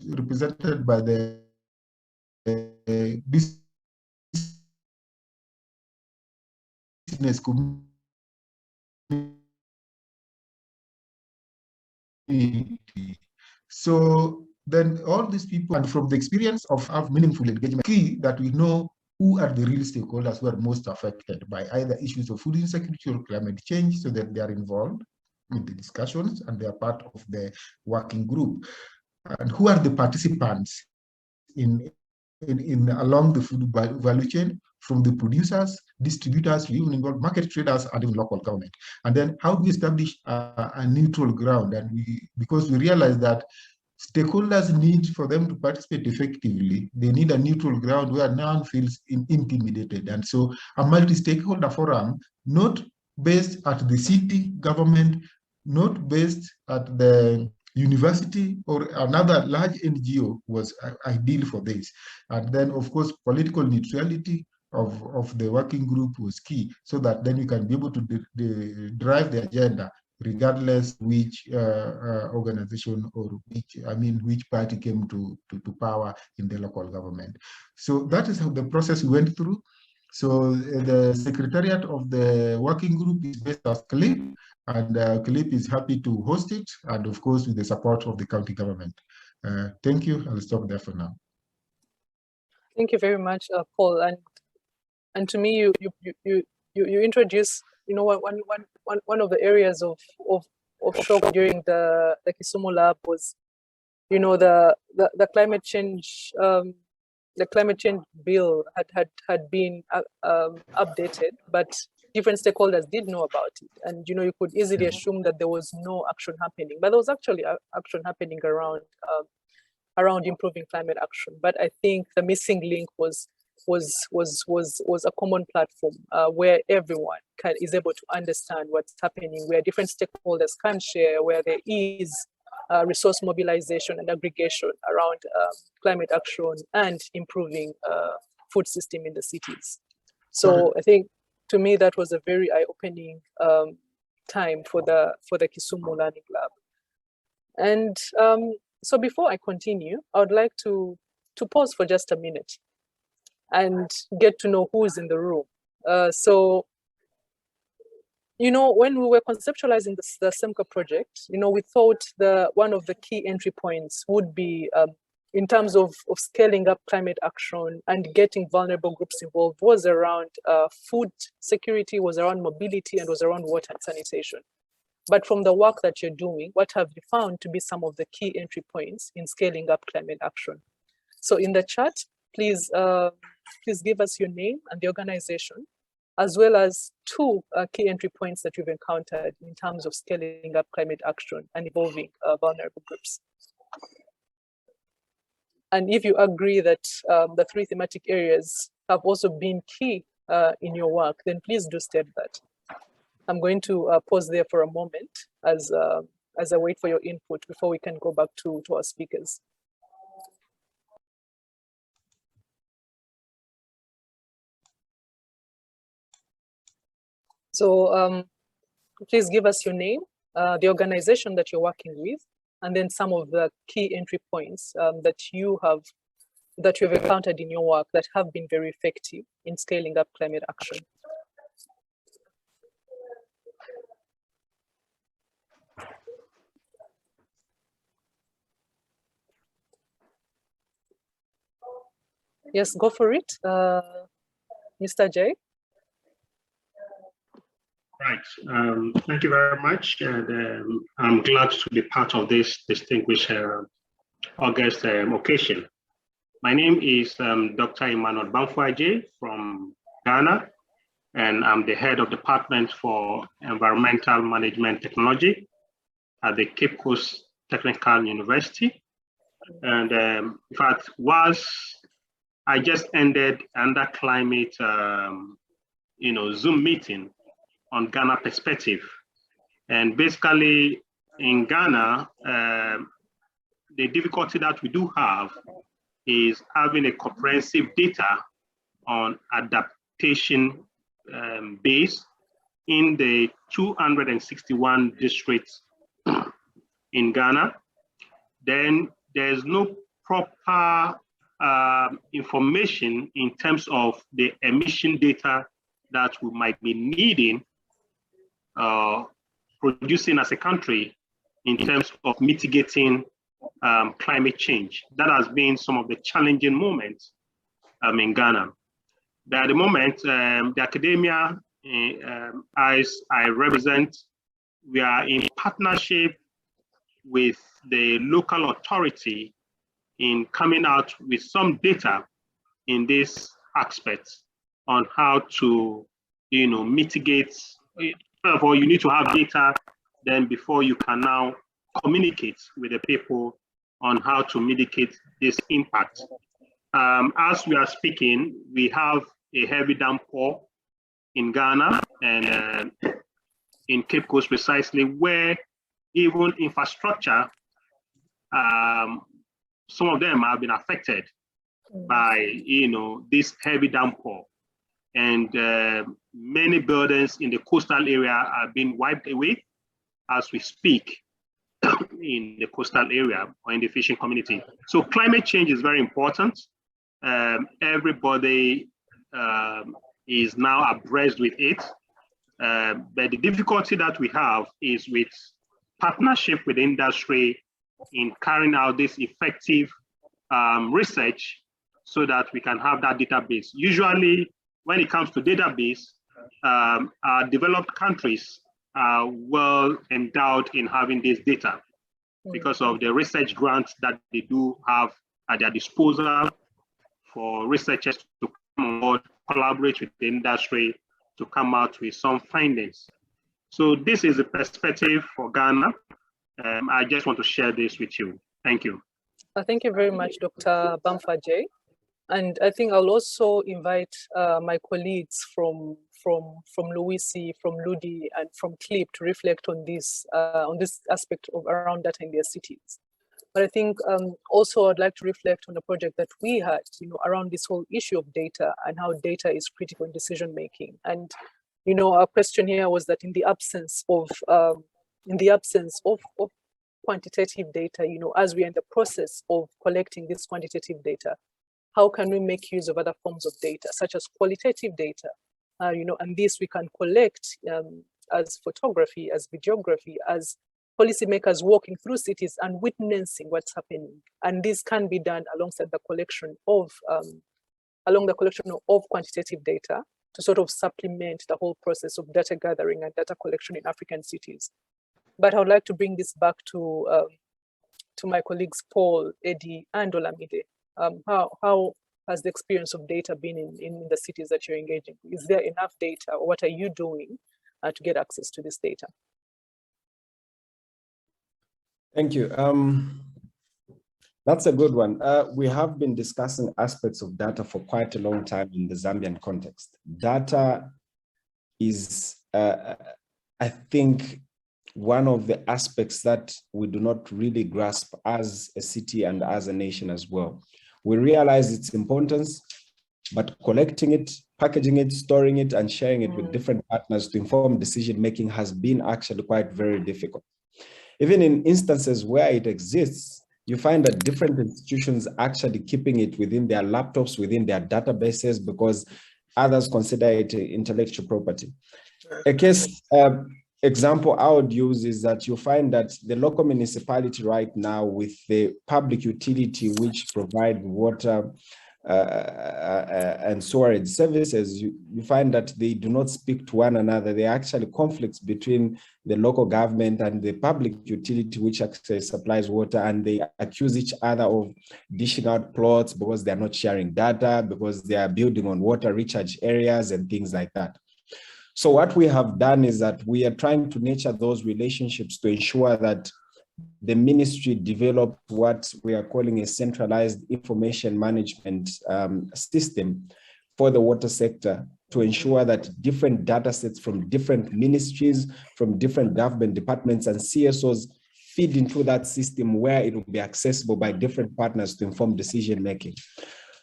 represented by the business community. So then all these people, and from the experience of have meaningful engagement, key that we know who are the real stakeholders who are most affected by either issues of food insecurity or climate change, so that they are involved in the discussions and they are part of the working group. And who are the participants in along the food value chain, from the producers, distributors, even involved market traders, and even local government. And then how do we establish a neutral ground? And because we realize that stakeholders need, for them to participate effectively, they need a neutral ground where no one feels intimidated. And so a multi-stakeholder forum, not based at the city government, not based at the university or another large NGO, was ideal for this. And then, of course, political neutrality of the working group was key, so that then you can be able to drive the agenda regardless which organization or which party came to power in the local government. So that is how the process went through. So the secretariat of the working group is based on CLIP, and CLIP is happy to host it, and of course with the support of the county government. Thank you. I'll stop there for now. Thank you very much, Paul. to me, you introduce, you know, one of the areas of shock during the Kisumu lab was, you know, the climate change bill had been updated, but different stakeholders did know about it, and you know, you could easily assume that there was no action happening, but there was actually action happening around improving climate action. But I think the missing link was a common platform where everyone is able to understand what's happening, where different stakeholders can share, where there is resource mobilization and aggregation around climate action and improving food system in the cities. So I think, to me, that was a very eye-opening time for the Kisumu Learning Lab. And so before I continue, I would like to pause for just a minute and get to know who is in the room. So, you know, when we were conceptualizing the SEMCA project, you know, we thought one of the key entry points would be in terms of scaling up climate action and getting vulnerable groups involved was around food security, was around mobility, and was around water and sanitation. But from the work that you're doing, what have you found to be some of the key entry points in scaling up climate action? So in the chat, please give us your name and the organization, as well as two key entry points that you've encountered in terms of scaling up climate action and involving vulnerable groups. And if you agree that the three thematic areas have also been key in your work, then please do state that. I'm going to pause there for a moment as I wait for your input before we can go back to our speakers. So please give us your name, the organization that you're working with, and then some of the key entry points that you've encountered in your work that have been very effective in scaling up climate action. Yes, go for it, Mr. J. Right, thank you very much. And I'm glad to be part of this distinguished August occasion. My name is Dr. Emmanuel Bamfuaje from Ghana, and I'm the head of Department for Environmental Management Technology at the Cape Coast Technical University. And in fact, I just ended under climate, Zoom meeting on Ghana perspective. And basically in Ghana, the difficulty that we do have is having a comprehensive data on adaptation base in the 261 districts in Ghana. Then there's no proper information in terms of the emission data that we might be needing producing as a country in terms of mitigating climate change. That has been some of the challenging moments in Ghana. But at the moment, the academia, as I represent, we are in partnership with the local authority in coming out with some data in this aspect on how to, mitigate. First of all, you need to have data, then before you can now communicate with the people on how to mitigate this impact. As we are speaking, we have a heavy downpour in Ghana and in Cape Coast precisely, where even infrastructure, some of them have been affected by this heavy downpour. And many buildings in the coastal area are being wiped away as we speak in the coastal area or in the fishing community. So climate change is very important. Everybody is now abreast with it. But the difficulty that we have is with partnership with industry in carrying out this effective research so that we can have that database. Usually when it comes to database, our developed countries are well endowed in having this data because of the research grants that they do have at their disposal for researchers to come on board, collaborate with the industry to come out with some findings. So this is a perspective for Ghana. I just want to share this with you. Thank you. Thank you very much, Dr. Bamfajay. And I think I'll also invite my colleagues from Louisi, from Ludi, and from CLIP to reflect on this aspect of around data in their cities. But I think also I'd like to reflect on a project that we had, around this whole issue of data and how data is critical in decision making. And our question here was that in the absence of quantitative data, as we are in the process of collecting this quantitative data, how can we make use of other forms of data, such as qualitative data? And this we can collect as photography, as videography, as policymakers walking through cities and witnessing what's happening. And this can be done alongside the collection of quantitative data to sort of supplement the whole process of data gathering and data collection in African cities. But I would like to bring this back to my colleagues, Paul, Eddie, and Olamide. How has the experience of data been in the cities that you're engaging? Is there enough data, or what are you doing to get access to this data? Thank you. That's a good one. We have been discussing aspects of data for quite a long time in the Zambian context. Data is, I think, one of the aspects that we do not really grasp as a city and as a nation as well. We realize its importance, but collecting it, packaging it, storing it, and sharing it with different partners to inform decision-making has been actually quite very difficult. Even in instances where it exists, you find that different institutions actually keeping it within their laptops, within their databases, because others consider it intellectual property. A case example I would use is that you find that the local municipality right now with the public utility which provide water and sewerage services, you find that they do not speak to one another. There are actually conflicts between the local government and the public utility which actually supplies water, and they accuse each other of dishing out plots because they are not sharing data, because they are building on water recharge areas and things like that. So what we have done is that we are trying to nurture those relationships to ensure that the ministry develop what we are calling a centralized information management system for the water sector, to ensure that different data sets from different ministries, from different government departments and CSOs feed into that system where it will be accessible by different partners to inform decision making.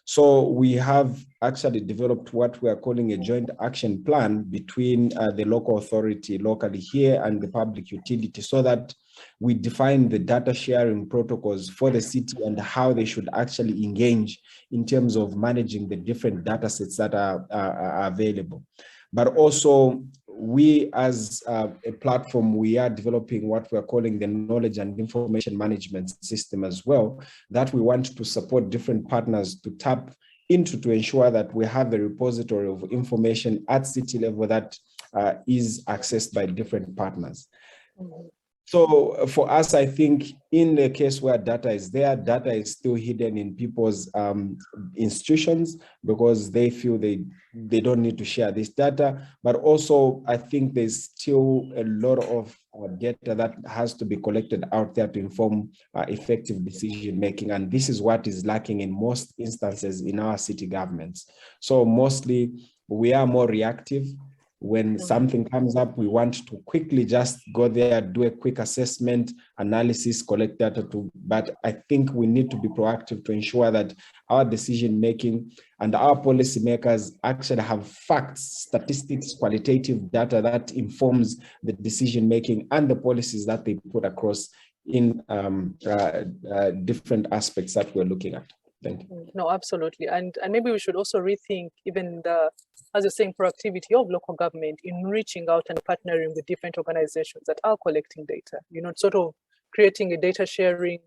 So we have actually developed what we are calling a joint action plan between the local authority locally here and the public utility, so that we define the data sharing protocols for the city and how they should actually engage in terms of managing the different data sets that are available. But also, we as a platform, we are developing what we're calling the knowledge and information management system as well, that we want to support different partners to tap into to ensure that we have a repository of information at city level that is accessed by different partners. So for us, I think in the case where data is there, data is still hidden in people's institutions because they feel they don't need to share this data. But also, I think there's still a lot of data that has to be collected out there to inform effective decision making. And this is what is lacking in most instances in our city governments. So mostly we are more reactive. When something comes up, we want to quickly just go there, do a quick assessment, analysis, collect data but I think we need to be proactive to ensure that our decision making and our policymakers actually have facts, statistics, qualitative data that informs the decision making and the policies that they put across in different aspects that we're looking at. Thank you. No, absolutely. And maybe we should also rethink even the, as you're saying, proactivity of local government in reaching out and partnering with different organizations that are collecting data, sort of creating a data sharing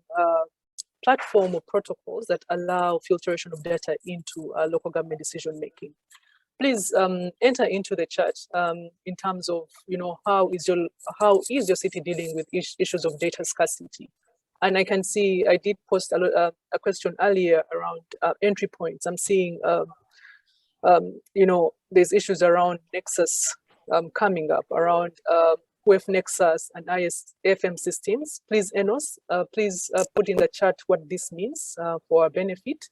platform or protocols that allow filtration of data into local government decision making. please enter into the chat in terms of, how is your city dealing with issues of data scarcity? And I can see I did post a question earlier around entry points. I'm seeing, there's issues around Nexus coming up, around WEF Nexus and ISFM systems. Please, Enos, please put in the chat what this means for our benefit.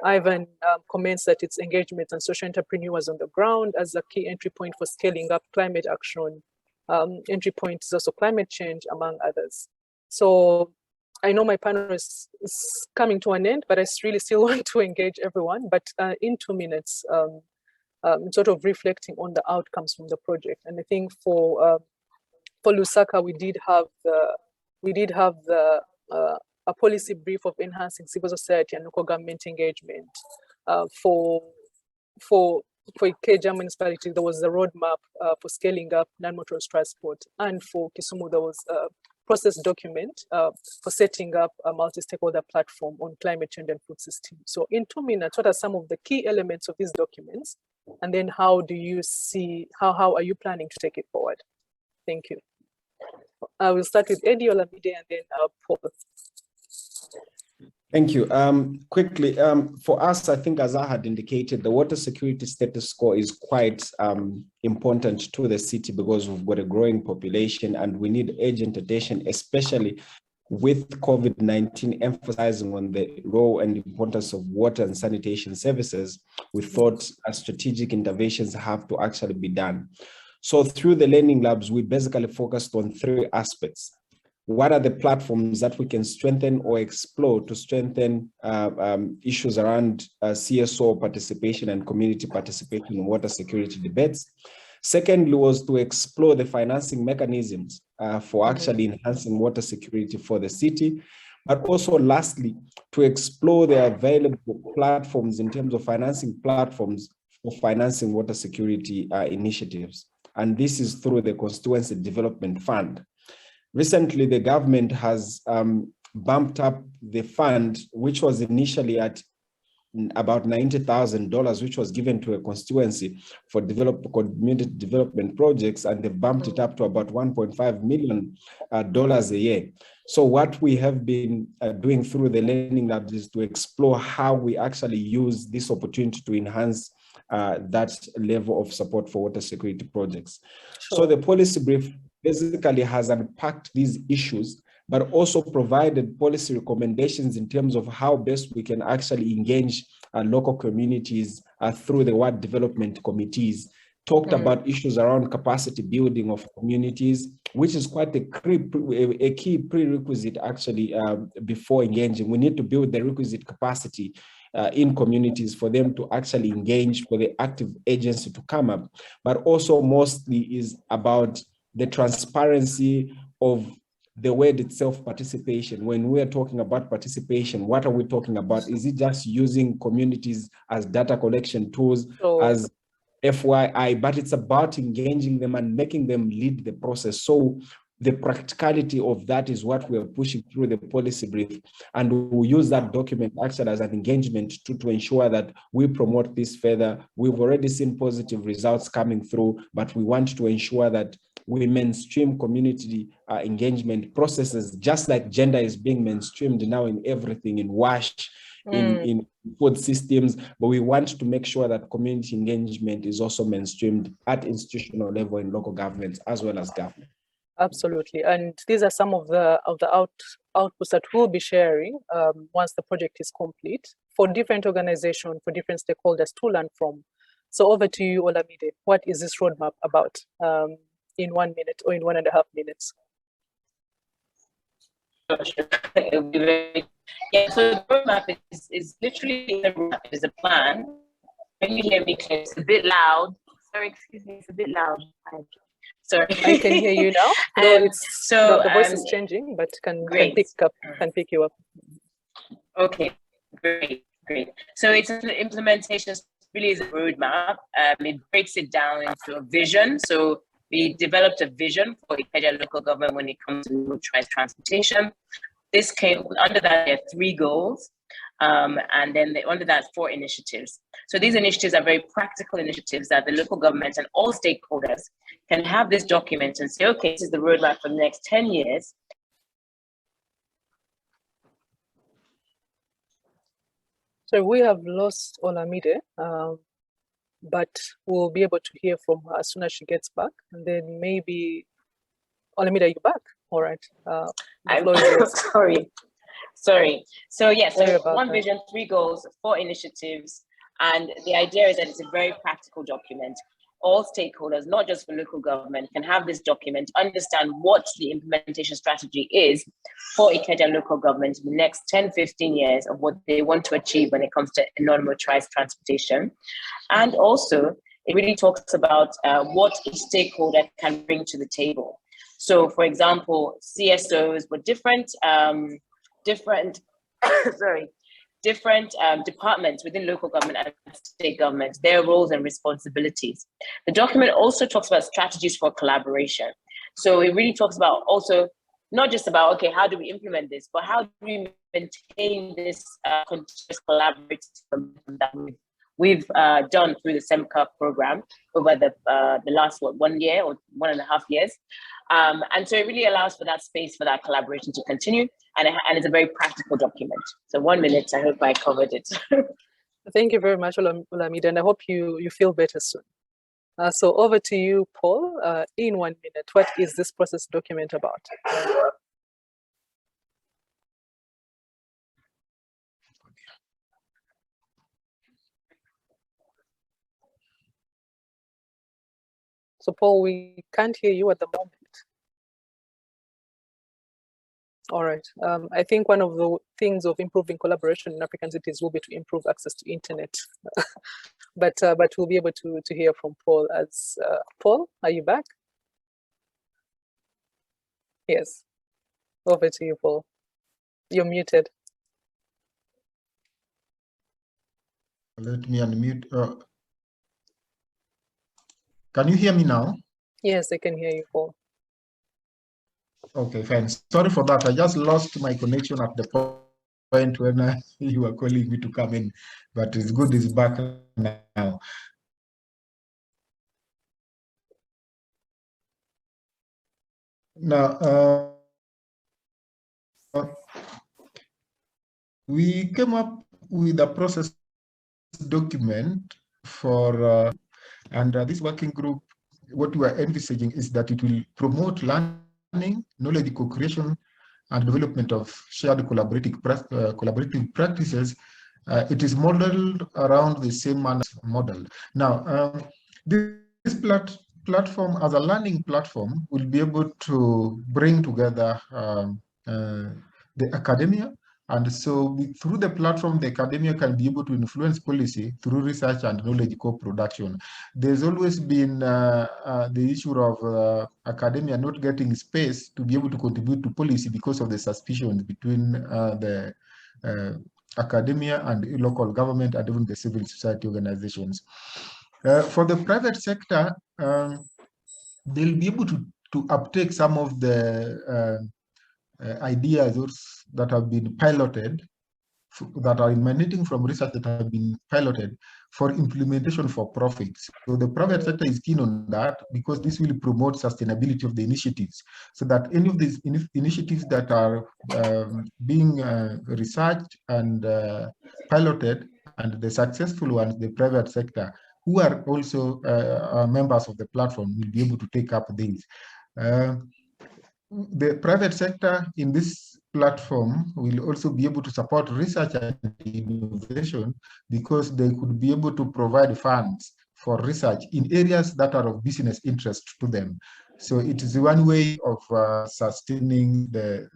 Ivan comments that it's engagement and social entrepreneurs on the ground as a key entry point for scaling up climate action. Entry point is also climate change, among others. So I know my panel is coming to an end, but I really still want to engage everyone. But in 2 minutes, sort of reflecting on the outcomes from the project. And I think for Lusaka, we did have a policy brief of enhancing civil society and local government engagement. For Ikeja municipality, there was a roadmap for scaling up non-motorized transport. And for Kisumu, there was a process document for setting up a multi-stakeholder platform on climate change and food system. So in 2 minutes, what are some of the key elements of these documents? And then how do you see, how are you planning to take it forward? Thank you. I will start with Eddie Olamide and then Paul. Thank you. Quickly, for us, I think as I had indicated, the water security status score is quite important to the city because we've got a growing population and we need urgent attention, especially with COVID-19 emphasizing on the role and importance of water and sanitation services. We thought strategic interventions have to actually be done. So through the learning labs, we basically focused on 3 aspects. What are the platforms that we can strengthen or explore to strengthen issues around CSO participation and community participation in water security debates? Secondly, was to explore the financing mechanisms for actually enhancing water security for the city. But also lastly, to explore the available platforms in terms of financing platforms for financing water security initiatives. And this is through the Constituency Development Fund. Recently, the government has bumped up the fund, which was initially at about $90,000, which was given to a constituency for community development projects, and they've bumped it up to about $1.5 million a year. So what we have been doing through the learning labs is to explore how we actually use this opportunity to enhance that level of support for water security projects. Sure. So the policy brief basically has unpacked these issues, but also provided policy recommendations in terms of how best we can actually engage local communities through the ward development committees, talked about issues around capacity building of communities, which is quite a key prerequisite actually before engaging. We need to build the requisite capacity in communities for them to actually engage, for the active agency to come up, but also mostly is about the transparency of the word itself, participation. When we're talking about participation, what are we talking about? Is it just using communities as data collection tools, as FYI, but it's about engaging them and making them lead the process. So the practicality of that is what we're pushing through the policy brief. And we'll use that document actually as an engagement to ensure that we promote this further. We've already seen positive results coming through, but we want to ensure that we mainstream community engagement processes, just like gender is being mainstreamed now in everything, in WASH, in food systems, but we want to make sure that community engagement is also mainstreamed at institutional level in local governments as well as government. Absolutely, and these are some of the outputs that we'll be sharing once the project is complete for different organizations, for different stakeholders to learn from. So over to you, Olamide. What is this roadmap about in 1 minute or in 1.5 minutes? Yeah, so the roadmap is literally a plan. Can you hear me? It's a bit loud. Sorry, excuse me, it's a bit loud. Sorry. I can hear you now. No, so the voice is changing, but can pick you up. Okay, great. So it's an implementation, really is a roadmap. It breaks it down into a vision. So we developed a vision for Ikeja local government when it comes to motorized transportation. This came under that, there are 3 goals. And then under that, 4 initiatives. So these initiatives are very practical initiatives that the local government and all stakeholders can have this document and say, okay, this is the roadmap for the next 10 years. So we have lost Olamide, but we'll be able to hear from her as soon as she gets back. And then maybe, Olamide, are you back? All right. I'm sorry. So yes, Sorry so about 1 that. vision, 3 goals, 4 initiatives. And the idea is that it's a very practical document. All stakeholders, not just for local government, can have this document, understand what the implementation strategy is for Ikeja local government in the next 10, 15 years of what they want to achieve when it comes to non-motorized transportation. And also, it really talks about what each stakeholder can bring to the table. So, for example, CSOs were different departments within local government and state government, their roles and responsibilities. The document also talks about strategies for collaboration. So it really talks about also not just about, okay, how do we implement this, but how do we maintain this continuous collaborative that we've done through the SEMCA program over the last, 1 year or 1.5 years. And so it really allows for that space for that collaboration to continue. And it's a very practical document. So 1 minute, I hope I covered it. Thank you very much, Olamide, and I hope you feel better soon. So over to you, Paul. In 1 minute, what is this process document about? So Paul, we can't hear you at the moment. All right. I think one of the things of improving collaboration in African cities will be to improve access to internet. but we'll be able to hear from Paul as Paul, are you back? Yes. Over to you, Paul. You're muted. Let me unmute. Can you hear me now? Yes, I can hear you, Paul. Okay, fine. Sorry for that. I just lost my connection at the point when you were calling me to come in, but it's good it's back now. Now, we came up with a process document for, and this working group, what we are envisaging is that it will promote learning, knowledge co-creation, and development of shared collaborative practices. It is modeled around the same model. Now, this platform as a learning platform will be able to bring together the academia. And so through the platform, the academia can be able to influence policy through research and knowledge co-production. There's always been the issue of academia not getting space to be able to contribute to policy because of the suspicions between the academia and local government and even the civil society organizations. For the private sector, they'll be able to uptake some of the ideas that have been piloted, that are emanating from research that have been piloted for implementation for profits. So the private sector is keen on that because this will promote sustainability of the initiatives, so that any of these initiatives that are being researched and piloted, and the successful ones, the private sector, who are also members of the platform, will be able to take up these. The private sector in this platform will also be able to support research and innovation because they could be able to provide funds for research in areas that are of business interest to them. So it is one way of sustaining the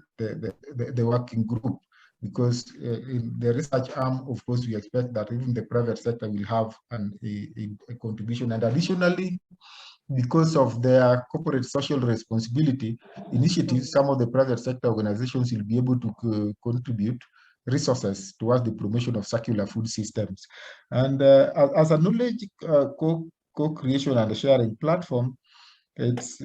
working group, because in the research arm, of course, we expect that even the private sector will have a contribution. And additionally, because of their corporate social responsibility initiatives, some of the private sector organizations will be able to contribute resources towards the promotion of circular food systems. And as a knowledge co-creation and sharing platform, it's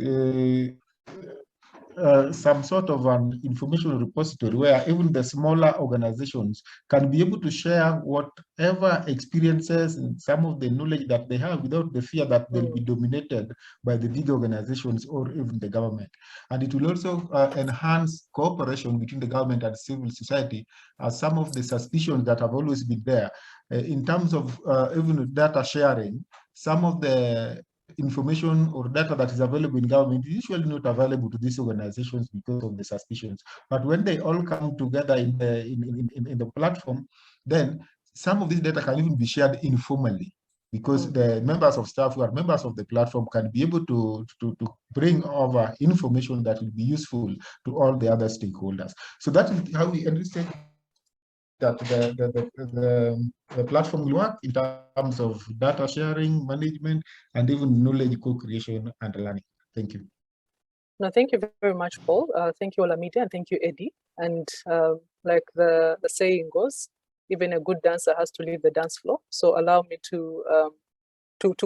some sort of an information repository where even the smaller organizations can be able to share whatever experiences and some of the knowledge that they have without the fear that they'll be dominated by the big organizations or even the government. And it will also enhance cooperation between the government and civil society, as some of the suspicions that have always been there in terms of even data sharing. Some of the information or data that is available in government is usually not available to these organizations because of the suspicions. But when they all come together in the platform, then some of this data can even be shared informally, because the members of staff who are members of the platform can be able to bring over information that will be useful to all the other stakeholders. So that is how we understand that the platform will work in terms of data sharing, management, and even knowledge co-creation and learning. Thank you. No, thank you very much, Paul. Thank you, Olamide, and thank you, Eddie. And like the saying goes, even a good dancer has to leave the dance floor. So allow me to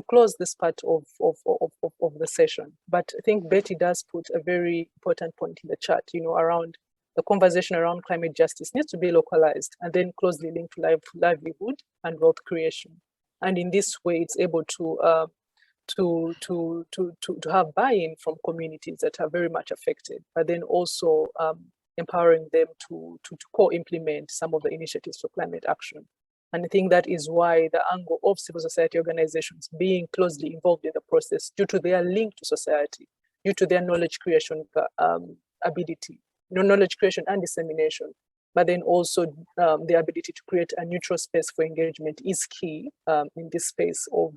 close this part of the session. But I think Betty does put a very important point in the chat, around the conversation around climate justice needs to be localized and then closely linked to livelihood and wealth creation. And in this way, it's able to have buy-in from communities that are very much affected, but then also empowering them to co-implement some of the initiatives for climate action. And I think that is why the angle of civil society organizations being closely involved in the process, due to their link to society, due to their knowledge creation ability, knowledge creation and dissemination, but then also the ability to create a neutral space for engagement is key in this space of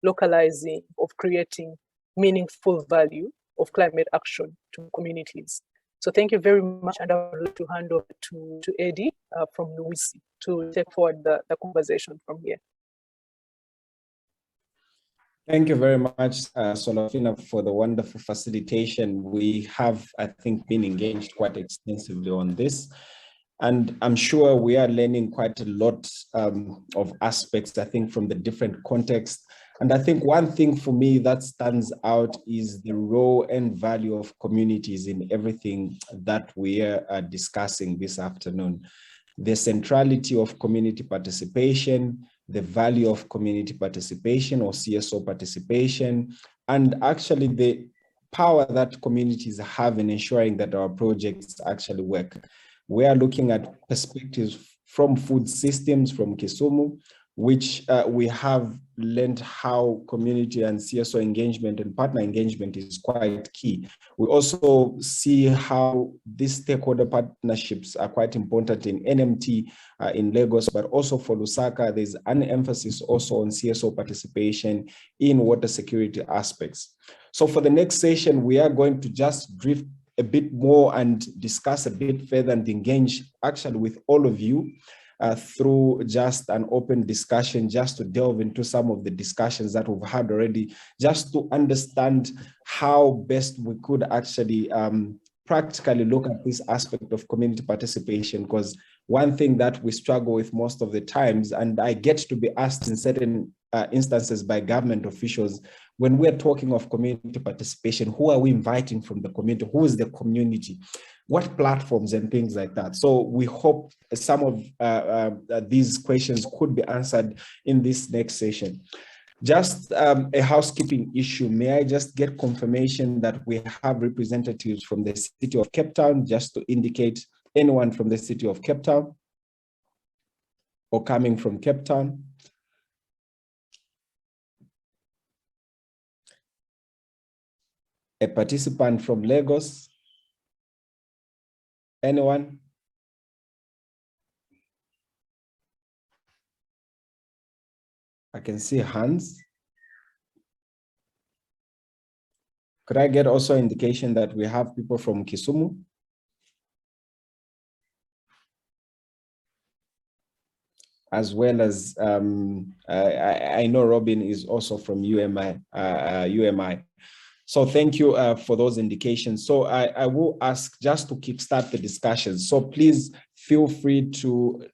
localizing, of creating meaningful value of climate action to communities. So thank you very much, and I would like to hand over to Eddie from Luisi to take forward the conversation from here. Thank you very much, Solofina, for the wonderful facilitation. We have, I think, been engaged quite extensively on this. And I'm sure we are learning quite a lot of aspects, I think, from the different contexts. And I think one thing for me that stands out is the role and value of communities in everything that we are discussing this afternoon. The centrality of community participation, the value of community participation or CSO participation, and actually the power that communities have in ensuring that our projects actually work. We are looking at perspectives from food systems from Kisumu, which we have learned how community and CSO engagement and partner engagement is quite key. We also see how these stakeholder partnerships are quite important in NMT in Lagos, but also for Lusaka, there's an emphasis also on CSO participation in water security aspects. So for the next session, we are going to just drift a bit more and discuss a bit further and engage actually with all of you through just an open discussion, just to delve into some of the discussions that we've had already, just to understand how best we could actually practically look at this aspect of community participation. Because one thing that we struggle with most of the times, and I get to be asked in certain instances by government officials, when we're talking of community participation, who are we inviting from the community? Who is the community? What platforms and things like that? So we hope some of these questions could be answered in this next session. Just a housekeeping issue. May I just get confirmation that we have representatives from the city of Cape Town, just to indicate anyone from the city of Cape Town or coming from Cape Town? A participant from Lagos? Anyone? I can see hands. Could I get also indication that we have people from Kisumu? As well as, I know Robin is also from UMI. So thank you for those indications. So I will ask just to kickstart the discussion. So please feel free to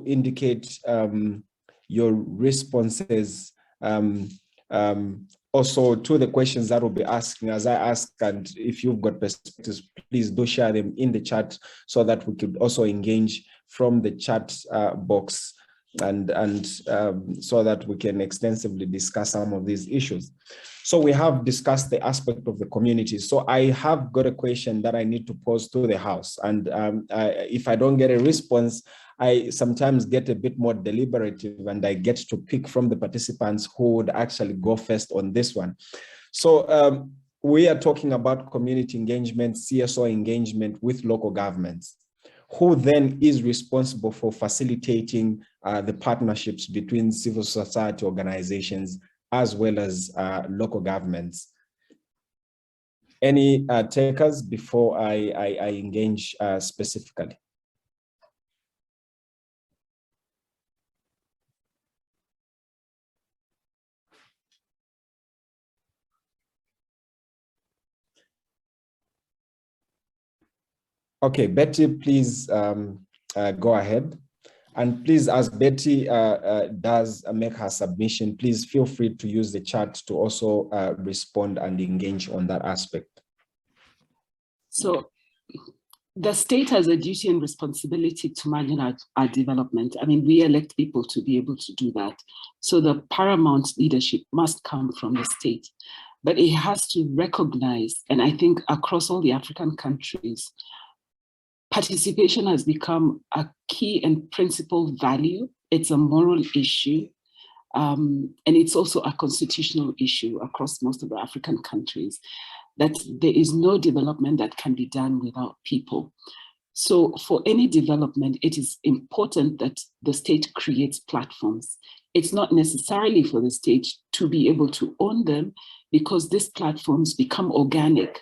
indicate your responses on also to the questions that we'll be asking as I ask, and if you've got perspectives, please do share them in the chat so that we could also engage from the chat box and so that we can extensively discuss some of these issues. So we have discussed the aspect of the community. So I have got a question that I need to pose to the House. And if I don't get a response, I sometimes get a bit more deliberative and I get to pick from the participants who would actually go first on this one. So we are talking about community engagement, CSO engagement with local governments. Who then is responsible for facilitating the partnerships between civil society organizations as well as local governments? Any takers before I engage specifically? Okay, Betty, please go ahead. And please, as Betty does make her submission, please feel free to use the chat to also respond and engage on that aspect. So the state has a duty and responsibility to manage our development. I mean, we elect people to be able to do that. So the paramount leadership must come from the state. But it has to recognize, and I think across all the African countries, participation has become a key and principal value. It's a moral issue, and it's also a constitutional issue across most of the African countries, that there is no development that can be done without people. So for any development, it is important that the state creates platforms. It's not necessarily for the state to be able to own them, because these platforms become organic.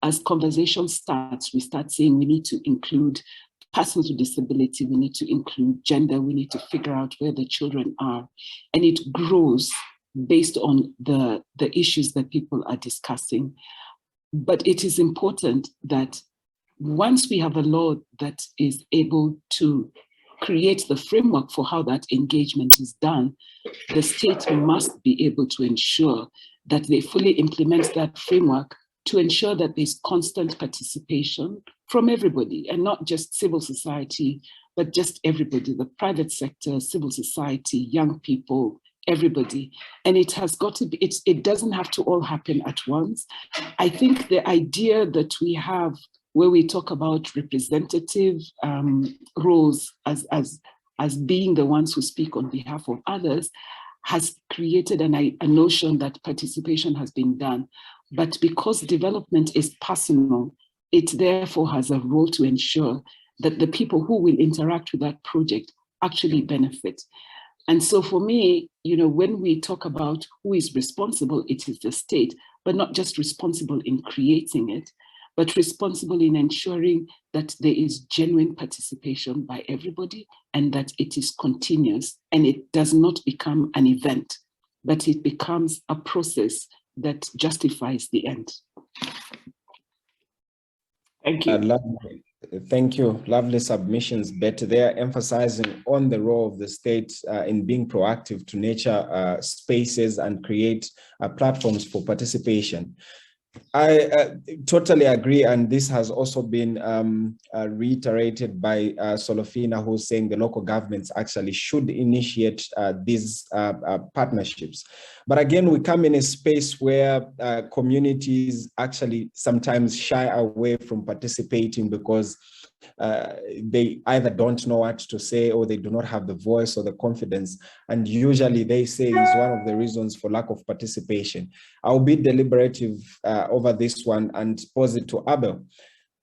As conversation starts, we start saying we need to include persons with disability, we need to include gender, we need to figure out where the children are. And it grows based on the issues that people are discussing. But it is important that once we have a law that is able to create the framework for how that engagement is done, the state must be able to ensure that they fully implement that framework to ensure that there's constant participation from everybody, and not just civil society, but just everybody, the private sector, civil society, young people, everybody. And it has got to be, it doesn't have to all happen at once. I think the idea that we have where we talk about representative roles as being the ones who speak on behalf of others has created a notion that participation has been done. But because development is personal, it therefore has a role to ensure that the people who will interact with that project actually benefit. And so for me, you know, when we talk about who is responsible, it is the state, but not just responsible in creating it, but responsible in ensuring that there is genuine participation by everybody and that it is continuous and it does not become an event, but it becomes a process that justifies the end. Thank you. Thank you. Lovely submissions, Betty. They are emphasizing on the role of the state in being proactive to nurture spaces and create platforms for participation. I totally agree, and this has also been reiterated by Solofina, who's saying the local governments actually should initiate these partnerships. But again, we come in a space where communities actually sometimes shy away from participating because they either don't know what to say or they do not have the voice or the confidence. And usually they say is one of the reasons for lack of participation. I'll be deliberative over this one and pose it to Abel.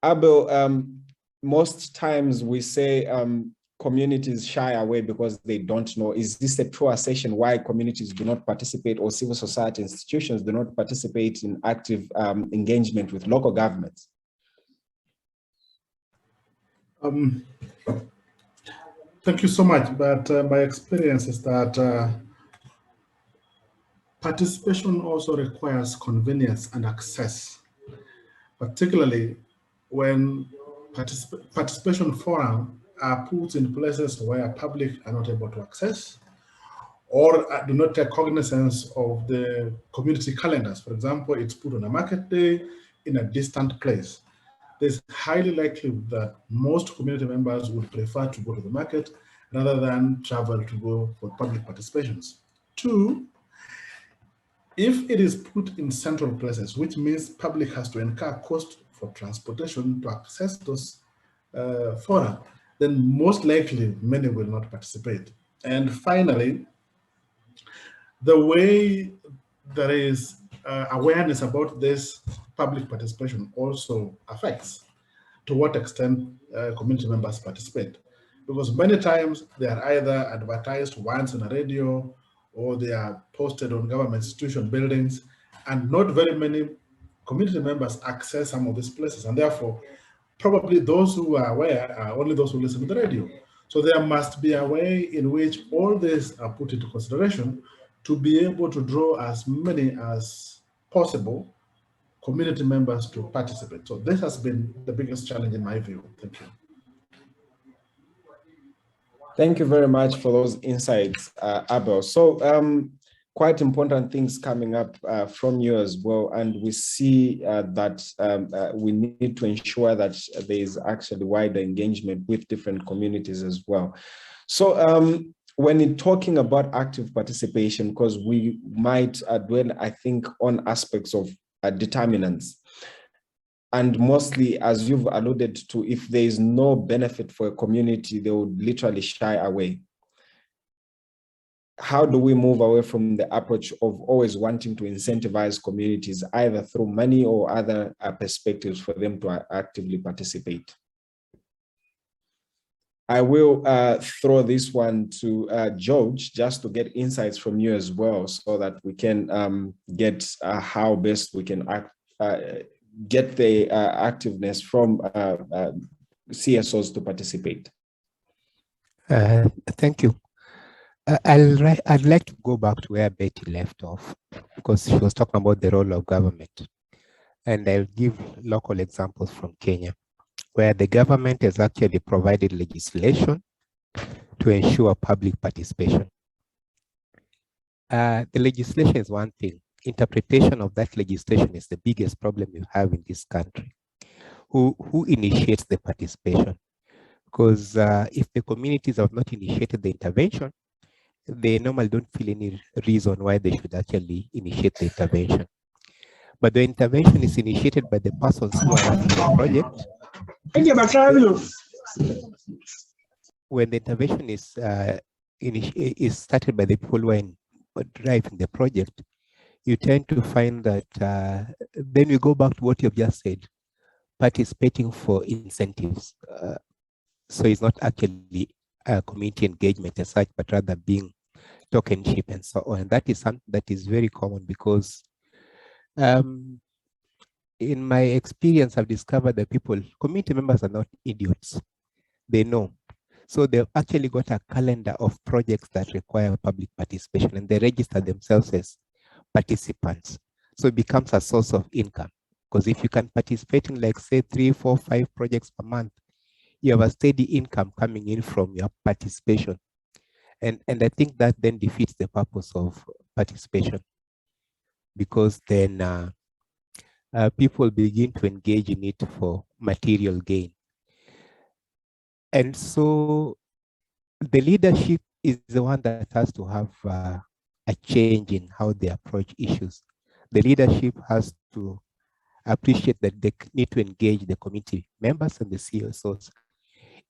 Abel, most times we say communities shy away because they don't know. Is this a true assertion why communities do not participate or civil society institutions do not participate in active engagement with local governments? Thank you so much, but my experience is that participation also requires convenience and access, particularly when participation forums are put in places where public are not able to access, or do not take cognizance of the community calendars. For example, it's put on a market day in a distant place. It's highly likely that most community members would prefer to go to the market rather than travel to go for public participations. Two, if it is put in central places, which means public has to incur cost for transportation to access those fora, then most likely many will not participate. And finally, the way there is awareness about this public participation also affects to what extent community members participate. Because many times they are either advertised once on a radio or they are posted on government institution buildings, and not very many community members access some of these places. And therefore, probably those who are aware are only those who listen to the radio. So there must be a way in which all these are put into consideration to be able to draw as many as possible community members to participate. So this has been the biggest challenge in my view. Thank you. Thank you very much for those insights, Abel. So quite important things coming up from you as well. And we see that we need to ensure that there is actually wider engagement with different communities as well. So when you're talking about active participation, because we might dwell, I think, on aspects of determinants. And mostly, as you've alluded to, if there is no benefit for a community, they would literally shy away. How do we move away from the approach of always wanting to incentivize communities, either through money or other perspectives for them to actively participate? I will throw this one to George, just to get insights from you as well, so that we can get how best we can get the activeness from CSOs to participate. Thank you. I'd like to go back to where Betty left off, because she was talking about the role of government. And I'll give local examples from Kenya, where the government has actually provided legislation to ensure public participation. The legislation is one thing. Interpretation of that legislation is the biggest problem you have in this country. Who initiates the participation? Because if the communities have not initiated the intervention, they normally don't feel any reason why they should actually initiate the intervention. But the intervention is initiated by the persons who are running the project. When the intervention is started by the people who are driving the project, you tend to find that then we go back to what you've just said, participating for incentives. So it's not actually community engagement as such, but rather being tokenship and so on. And that is something that is very common, because in my experience, I've discovered that community members are not idiots. They know. So they've actually got a calendar of projects that require public participation, and they register themselves as participants. So it becomes a source of income, because if you can participate in, like, say, 3, 4, 5 projects per month, you have a steady income coming in from your participation. And I think that then defeats the purpose of participation, because then people begin to engage in it for material gain. And so the leadership is the one that has to have a change in how they approach issues. The leadership has to appreciate that they need to engage the community members and the CSOs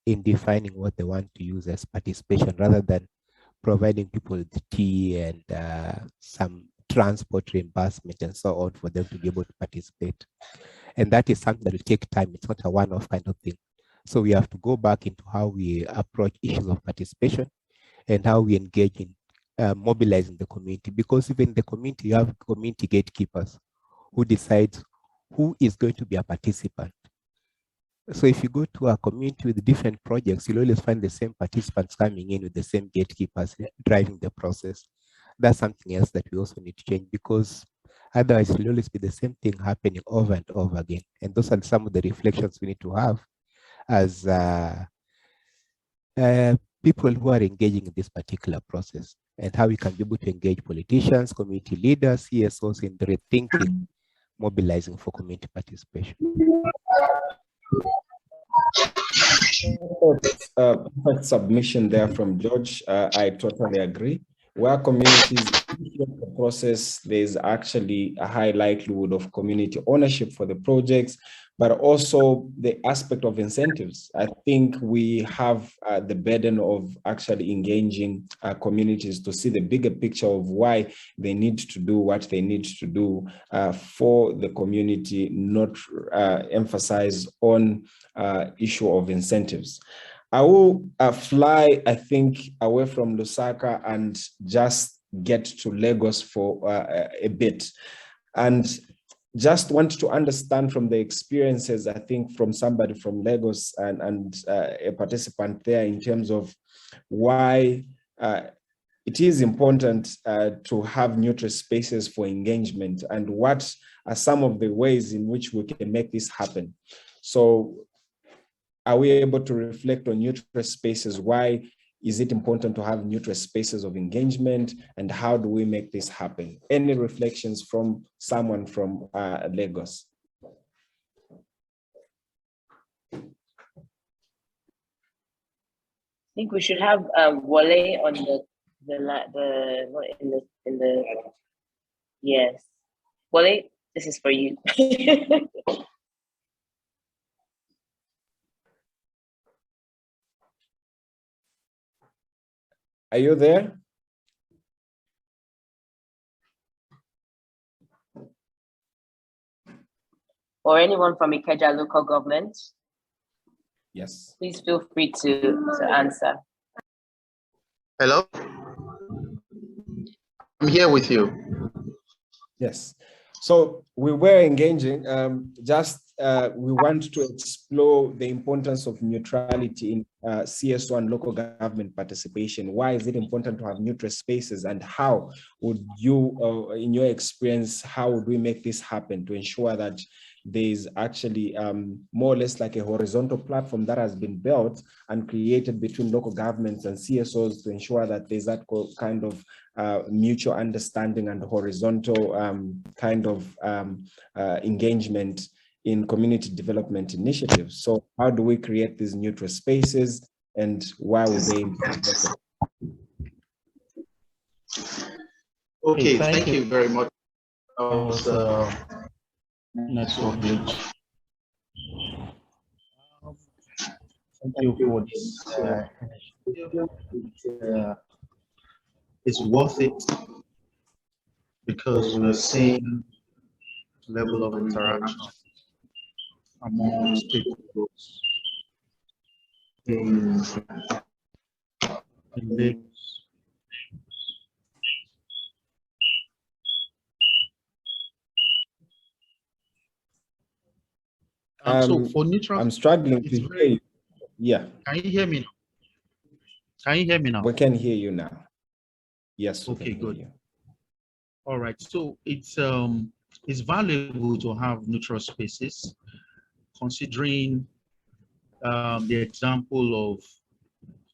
in defining what they want to use as participation, rather than providing people with tea and some transport reimbursement and so on for them to be able to participate. And that is something that will take time. It's not a one-off kind of thing. So we have to go back into how we approach issues of participation and how we engage in mobilizing the community, because even in the community, you have community gatekeepers who decide who is going to be a participant. So if you go to a community with different projects, you'll always find the same participants coming in with the same gatekeepers driving the process. That's something else that we also need to change, because otherwise it will always be the same thing happening over and over again. And those are some of the reflections we need to have as people who are engaging in this particular process. and how we can be able to engage politicians, community leaders, CSOs in the rethinking, mobilizing for community participation. Perfect submission there from George. I totally agree. Where communities initiate the process, there's actually a high likelihood of community ownership for the projects, but also the aspect of incentives. I think we have the burden of actually engaging communities to see the bigger picture of why they need to do what they need to do for the community, not emphasize on issue of incentives. I will fly, I think, away from Lusaka and just get to Lagos for a bit. And just want to understand from the experiences, I think, from somebody from Lagos and a participant there in terms of why it is important to have neutral spaces for engagement and what are some of the ways in which we can make this happen. So are we able to reflect on neutral spaces? Why is it important to have neutral spaces of engagement, and how do we make this happen? Any reflections from someone from Lagos? I think we should have Wale on the yes. Wale, this is for you. Are you there? Or anyone from Ikeja local government? Yes. Please feel free to answer. Hello? I'm here with you. Yes. So we were engaging, we want to explore the importance of neutrality in CSO and local government participation. Why is it important to have neutral spaces, and how would you, in your experience, how would we make this happen to ensure that there's actually more or less like a horizontal platform that has been built and created between local governments and CSOs to ensure that there's that kind of mutual understanding and horizontal kind of engagement in community development initiatives. So how do we create these neutral spaces, and why would they impact? Okay, thank you very much. Network glitch. Thank you for this. It's worth it because we're seeing level of interaction among stakeholders in Lagos. So for neutral, I'm struggling to hear you. Yeah. Can you hear me now? Can you hear me now? We can hear you now. Yes. Okay, good. All right. So it's valuable to have neutral spaces, considering the example of,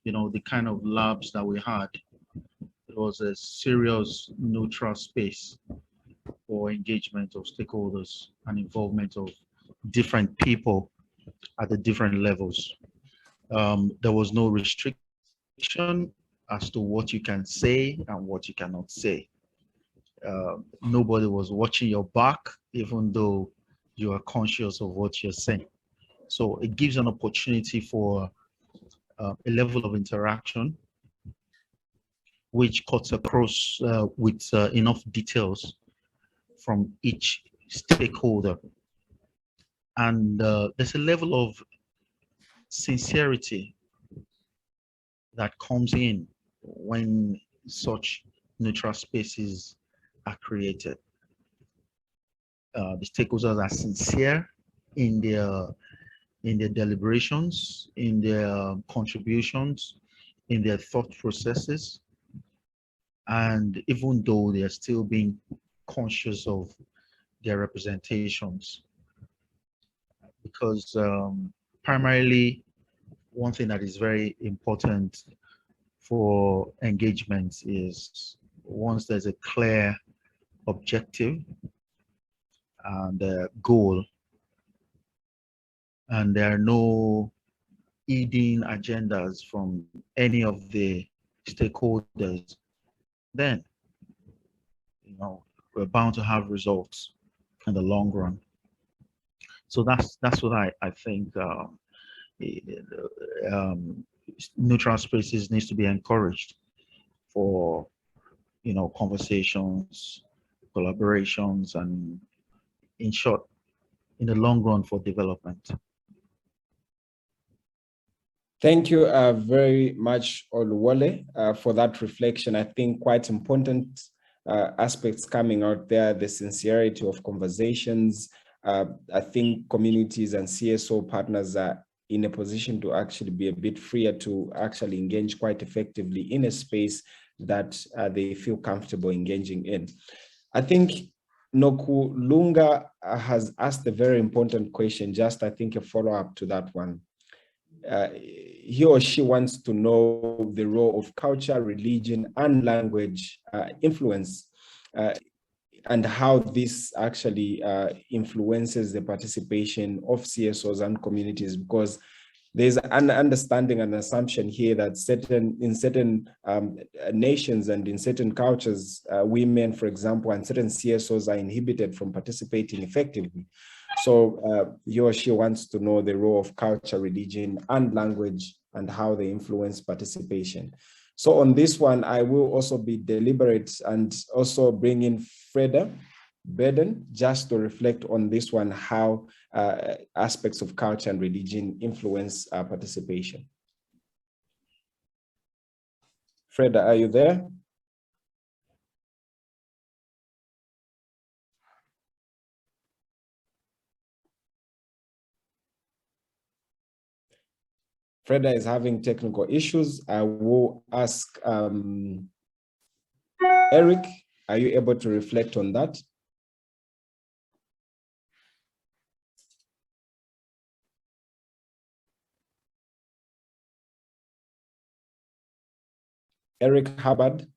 the kind of labs that we had. It was a serious neutral space for engagement of stakeholders and involvement of different people at the different levels. There was no restriction as to what you can say and what you cannot say. Nobody was watching your back, even though you are conscious of what you're saying. So it gives an opportunity for a level of interaction which cuts across with enough details from each stakeholder. And there's a level of sincerity that comes in when such neutral spaces are created. The stakeholders are sincere in their deliberations, in their contributions, in their thought processes. And even though they are still being conscious of their representations, because primarily one thing that is very important for engagement is once there's a clear objective and a goal, and there are no hidden agendas from any of the stakeholders, then we're bound to have results in the long run. So that's what I think neutral spaces needs to be encouraged for conversations, collaborations, and in short, in the long run for development. Thank you very much, Oluwole, for that reflection. I think quite important aspects coming out there, the sincerity of conversations. I think communities and CSO partners are in a position to actually be a bit freer to actually engage quite effectively in a space that they feel comfortable engaging in. I think Noku Lunga has asked a very important question, just I think a follow-up to that one. He or she wants to know the role of culture, religion, and language influence, and how this actually influences the participation of CSOs and communities, because there's an understanding and assumption here that in certain nations and in certain cultures, women, for example, and certain CSOs are inhibited from participating effectively. So he or she wants to know the role of culture, religion, and language and how they influence participation. So on this one, I will also be deliberate and also bring in Freda Beden just to reflect on this one, how aspects of culture and religion influence participation. Freda, are you there? Freda is having technical issues. I will ask Eric, are you able to reflect on that? Eric Hubbard.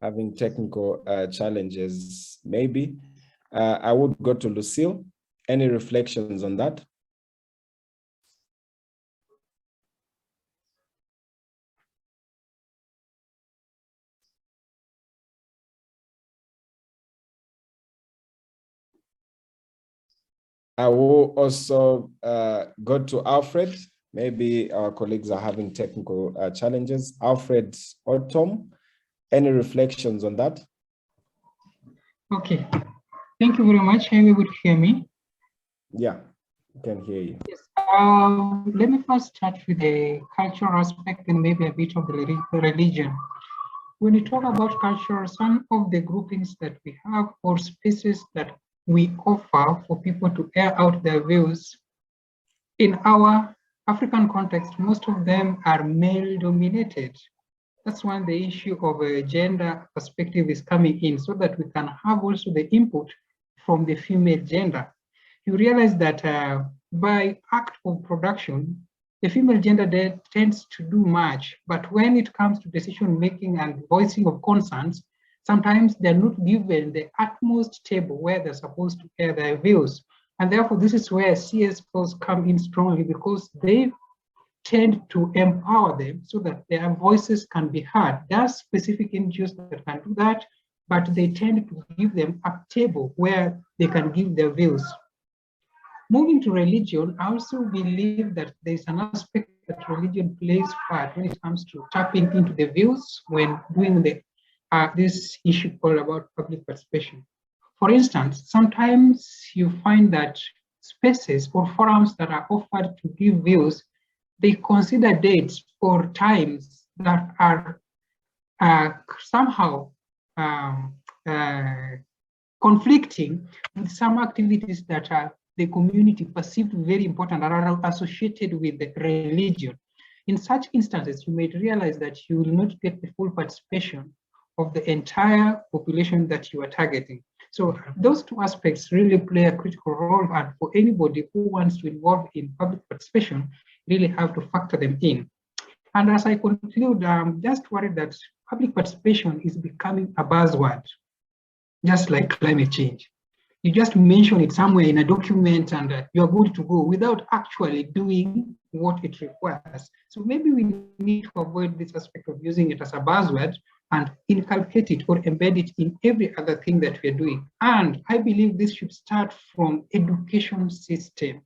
Having technical challenges, maybe. I would go to Lucille. Any reflections on that? I will also go to Alfred. Maybe our colleagues are having technical challenges. Alfred or Tom, any reflections on that? Okay, thank you very much. Are you able to hear me? Yeah, I can hear you. Yes. Let me first start with the cultural aspect and maybe a bit of the religion. When we talk about culture, some of the groupings that we have or spaces that we offer for people to air out their views, in our African context, most of them are male dominated. That's when the issue of a gender perspective is coming in, so that we can have also the input from the female gender. You realize that by act of production, the female gender tends to do much, but when it comes to decision making and voicing of concerns, sometimes they're not given the utmost table where they're supposed to air their views. And therefore, this is where CSOs come in strongly, because they tend to empower them so that their voices can be heard. There are specific NGOs that can do that, but they tend to give them a table where they can give their views. Moving to religion, I also believe that there's an aspect that religion plays part when it comes to tapping into the views when doing the this issue called about public participation. For instance, sometimes you find that spaces or forums that are offered to give views, they consider dates or times that are somehow conflicting with some activities that are the community perceived very important and are associated with the religion. In such instances, you may realize that you will not get the full participation of the entire population that you are targeting. So those two aspects really play a critical role, and for anybody who wants to involve in public participation, really have to factor them in. And as I conclude, I'm just worried that public participation is becoming a buzzword, just like climate change. You just mention it somewhere in a document and you're good to go without actually doing what it requires. So maybe we need to avoid this aspect of using it as a buzzword and inculcate it or embed it in every other thing that we're doing. And I believe this should start from education system.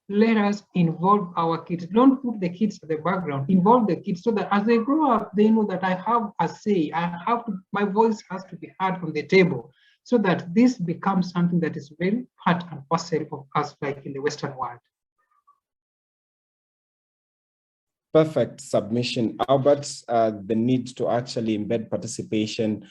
Let us involve our kids. Don't put the kids at the background. Involve the kids so that as they grow up, they know that I have a say. My voice has to be heard on the table, so that this becomes something that is very part and parcel of us, like in the Western world. Perfect submission, Albert. The need to actually embed participation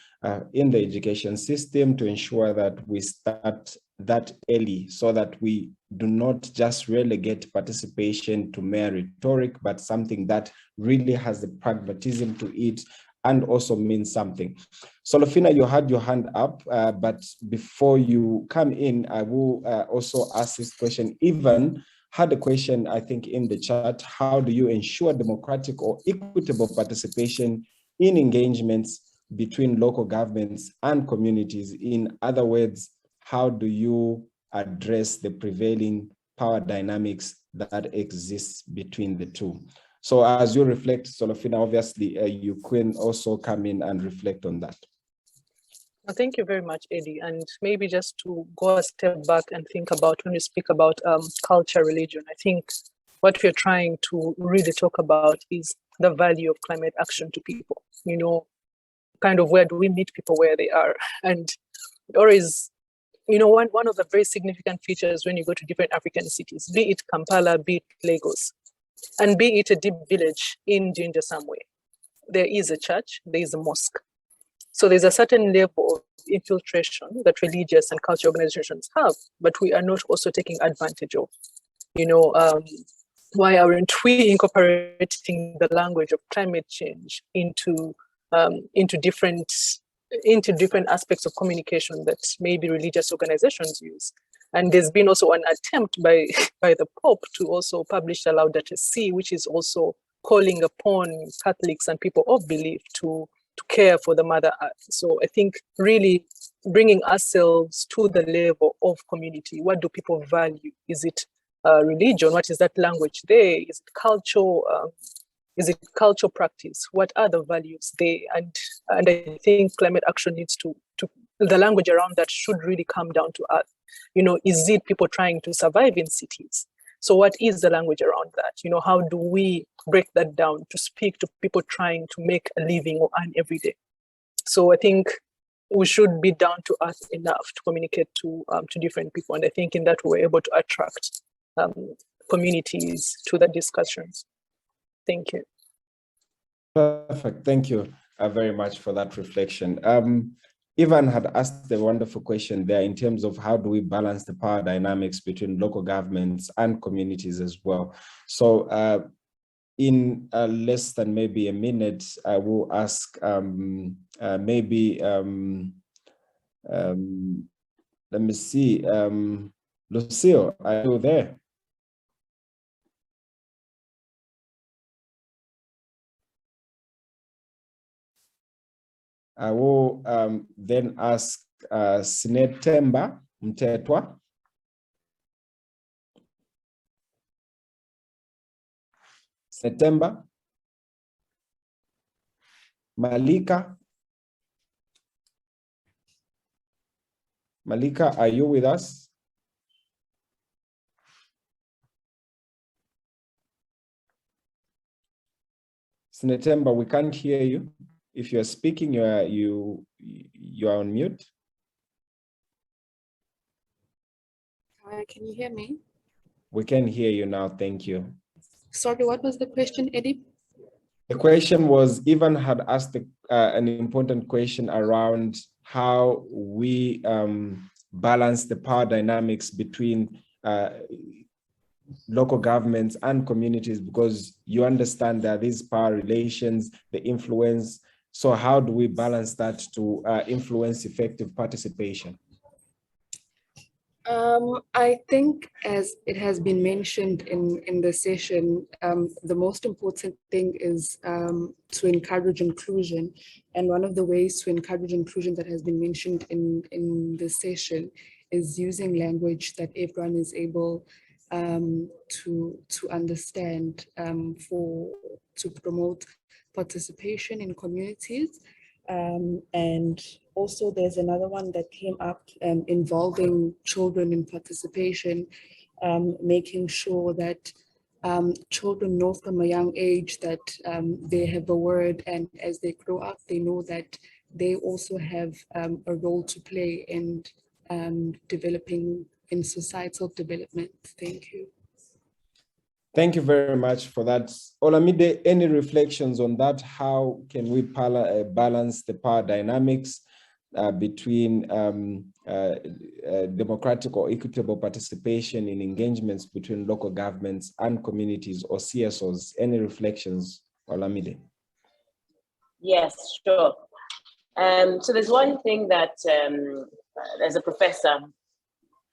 in the education system to ensure that we start that early, so that we do not just relegate participation to mere rhetoric, but something that really has the pragmatism to it and also means something. Solofina, you had your hand up, but before you come in, I will also ask this question. Ivan had a question, I think, in the chat. How do you ensure democratic or equitable participation in engagements between local governments and communities? In other words, how do you address the prevailing power dynamics that exists between the two? So as you reflect, Solofina, obviously, you can also come in and reflect on that. Thank you very much, Eddie. And maybe just to go a step back and think about when you speak about culture, religion, I think what we're trying to really talk about is the value of climate action to people. You know, kind of where do we meet people where they are? And or is, you know, one of the very significant features when you go to different African cities, be it Kampala, be it Lagos, and be it a deep village in Jinja somewhere, there is a church, there is a mosque. So there's a certain level of infiltration that religious and cultural organizations have, but we are not also taking advantage of. You know, why aren't we incorporating the language of climate change into different aspects of communication that maybe religious organizations use? And there's been also an attempt by the Pope to also publish a Laudato Si, which is also calling upon Catholics and people of belief to care for the Mother Earth. So I think really bringing ourselves to the level of community. What do people value? Is it religion? What is that language there? Is it culture? Is it cultural practice? What are the values there? And I think climate action needs to the language around that should really come down to earth. You know, is it people trying to survive in cities? So what is the language around that? You know, how do we break that down to speak to people trying to make a living or earn every day? So I think we should be down to earth enough to communicate to different people. And I think in that we're able to attract communities to the discussions. Thank you. Perfect. Thank you very much for that reflection. Ivan had asked a wonderful question there in terms of how do we balance the power dynamics between local governments and communities as well. So in less than maybe a minute, I will ask let me see, Lucille, are you there? I will then ask Sinetemba Mtetwa. Sinetemba. Malika. Malika, are you with us? Sinetemba, we can't hear you. If you're speaking, you are on mute. Can you hear me? We can hear you now. Thank you. Sorry, what was the question, Eddie? The question was, Ivan had asked an important question around how we balance the power dynamics between local governments and communities, because you understand that these power relations, the influence. So how do we balance that to influence effective participation? I think, as it has been mentioned in the session, the most important thing is to encourage inclusion. And one of the ways to encourage inclusion that has been mentioned in the session is using language that everyone is able to understand to promote participation in communities. And also there's another one that came up involving children in participation, making sure that children know from a young age that they have a word, and as they grow up, they know that they also have a role to play in developing in societal development. Thank you. Thank you very much for that. Olamide, any reflections on that? How can we balance the power dynamics between democratic or equitable participation in engagements between local governments and communities or CSOs? Any reflections, Olamide? Yes, sure. So there's one thing that there's a professor,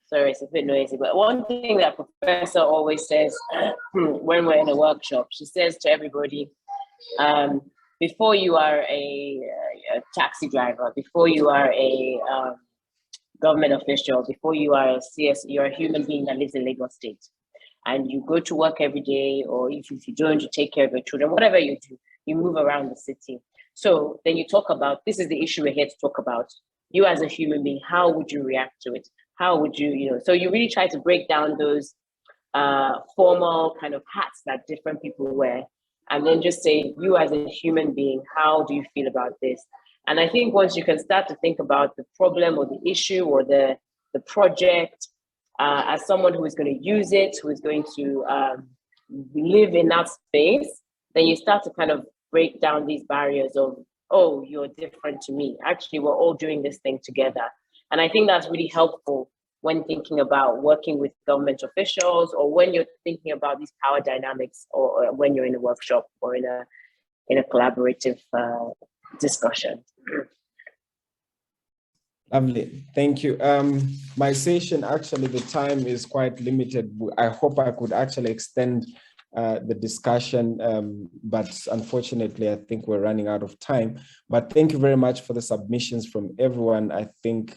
sorry, it's a bit noisy, but one thing that professor always says when we're in a workshop, she says to everybody, before you are a taxi driver, before you are a government official, before you are a CS, you're a human being that lives in Lagos State. And you go to work every day, or if you don't, you take care of your children, whatever you do, you move around the city. So then you talk about, this is the issue we're here to talk about. You as a human being, how would you react to it? How would you, so you really try to break down those formal kind of hats that different people wear, and then just say, you as a human being, how do you feel about this? And I think once you can start to think about the problem or the issue or the project as someone who is going to use it, who is going to live in that space, then you start to kind of break down these barriers of, oh, you're different to me. Actually, we're all doing this thing together. And I think that's really helpful when thinking about working with government officials, or when you're thinking about these power dynamics, or when you're in a workshop or in a collaborative discussion. Lovely, thank you. My session, actually, the time is quite limited. I hope I could actually extend the discussion, but unfortunately, I think we're running out of time. But thank you very much for the submissions from everyone. I think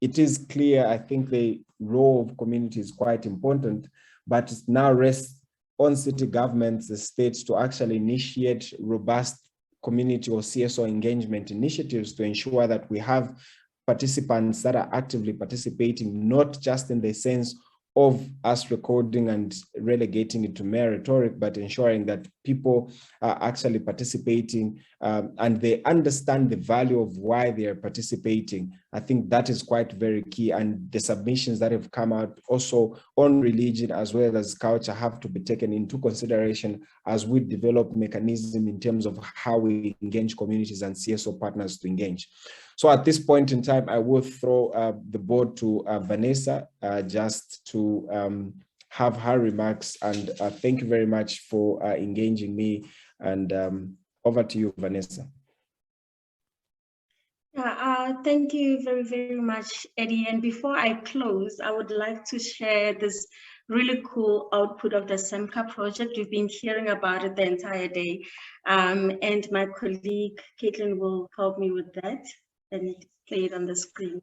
it is clear, I think the role of community is quite important, but it now rests on city governments, the states, to actually initiate robust community or CSO engagement initiatives to ensure that we have participants that are actively participating, not just in the sense of us recording and relegating it to mere rhetoric, but ensuring that people are actually participating and they understand the value of why they are participating. I think that is quite very key, and the submissions that have come out also on religion as well as culture have to be taken into consideration as we develop mechanism in terms of how we engage communities and CSO partners to engage. So at this point in time, I will throw the board to Vanessa just to have her remarks. And thank you very much for engaging me. And over to you, Vanessa. Thank you very, very much, Eddie. And before I close, I would like to share this really cool output of the SEMCA project. We've been hearing about it the entire day. And my colleague, Caitlin, will help me with that. Let me play it on the screen.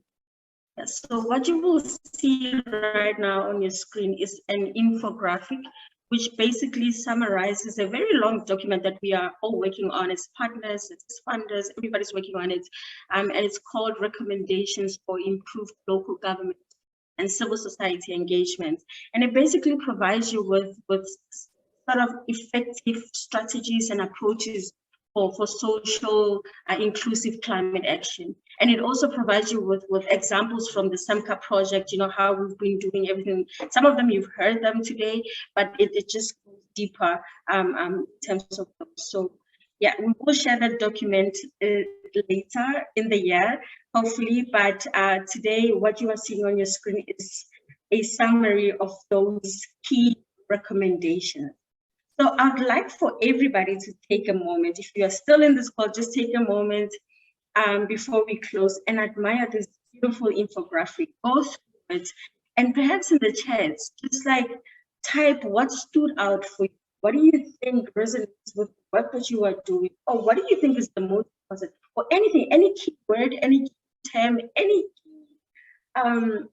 So what you will see right now on your screen is an infographic, which basically summarizes a very long document that we are all working on as partners, as funders, everybody's working on it. And it's called Recommendations for Improved Local Government and Civil Society Engagement. And it basically provides you with sort of effective strategies and approaches for social inclusive climate action. And it also provides you with examples from the SEMCA project, you know, how we've been doing everything. Some of them you've heard them today, but it just goes deeper in terms of those. So yeah, we will share that document later in the year, hopefully, but today what you are seeing on your screen is a summary of those key recommendations. So I'd like for everybody to take a moment. If you are still in this call, just take a moment before we close and admire this beautiful infographic. Go through it And perhaps in the chats, just like type what stood out for you. What do you think resonates with what you are doing? Or what do you think is the most positive? Or anything, any keyword, any term, any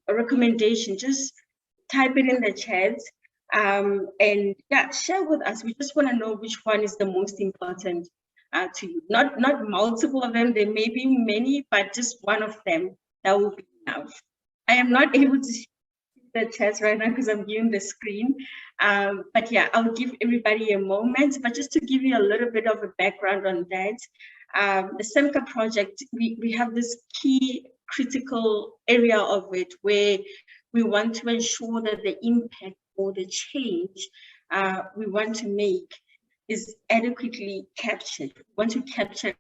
recommendation, just type it in the chat. And yeah, share with us. We just want to know which one is the most important to you. Not multiple of them, there may be many, but just one of them, that will be enough. I am not able to see the chat right now because I'm viewing the screen. But yeah, I'll give everybody a moment, but just to give you a little bit of a background on that, the SEMCA project, we have this key critical area of it where we want to ensure that the impact or the change we want to make is adequately captured. We want to capture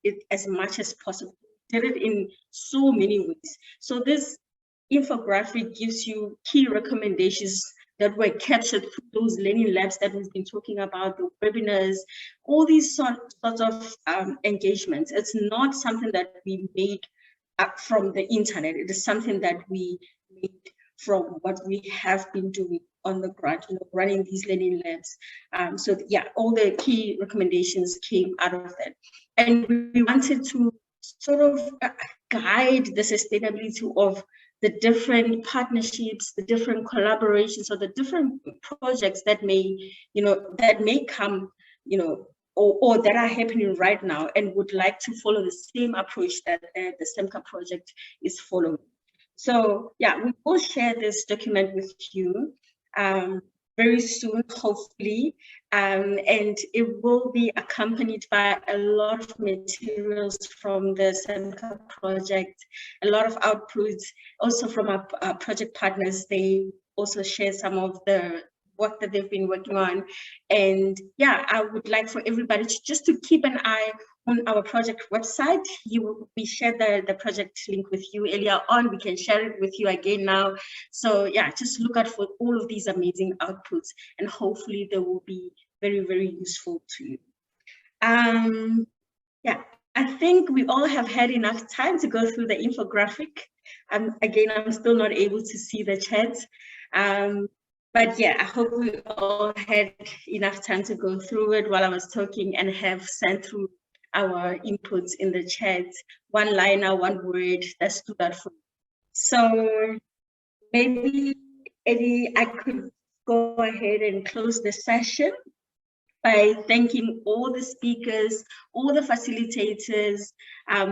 it as much as possible. We did it in so many ways. So this infographic gives you key recommendations that were captured through those learning labs that we've been talking about, the webinars, all these sorts of engagements. It's not something that we made from the internet. It is something that we made from what we have been doing on the ground, running these learning labs. So yeah, all the key recommendations came out of that. And we wanted to sort of guide the sustainability of the different partnerships, the different collaborations, or the different projects that may, come, or that are happening right now and would like to follow the same approach that the SEMCA project is following. So yeah, we will share this document with you very soon, hopefully, and it will be accompanied by a lot of materials from the SEMCA project, a lot of outputs, also from our project partners. They also share some of the work that they've been working on. And yeah, I would like for everybody to keep an eye on our project website. We shared the project link with you earlier on. We can share it with you again now. So yeah, just look out for all of these amazing outputs, and hopefully they will be very, very useful to you. Yeah, I think we all have had enough time to go through the infographic. Again, I'm still not able to see the chat. But yeah, I hope we all had enough time to go through it while I was talking and have sent through our inputs in the chat, one liner, one word that stood out for you. So maybe, Eddie, I could go ahead and close the session by thanking all the speakers, all the facilitators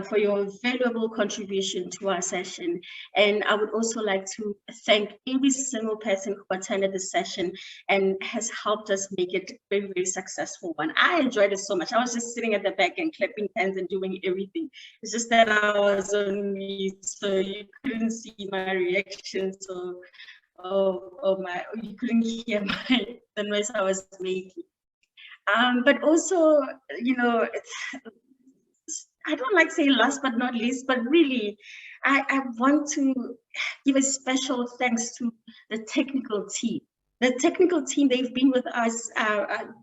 for your valuable contribution to our session. And I would also like to thank every single person who attended the session and has helped us make it a very, very successful one. I enjoyed it so much. I was just sitting at the back and clapping hands and doing everything. It's just that I was on mute, so you couldn't see my reaction. So, you couldn't hear the noise I was making. But also, I don't like saying last but not least, but really, I want to give a special thanks to the technical team. The technical team, they've been with us,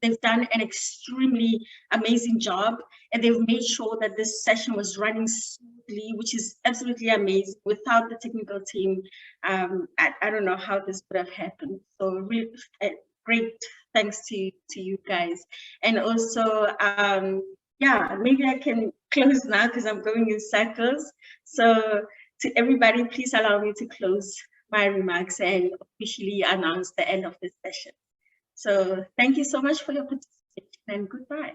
they've done an extremely amazing job, and they've made sure that this session was running smoothly, which is absolutely amazing. Without the technical team, I don't know how this would have happened. So really, great thanks to you guys. And also, yeah, maybe I can close now because I'm going in circles. So to everybody, please allow me to close my remarks and officially announce the end of this session. So thank you so much for your participation, and goodbye.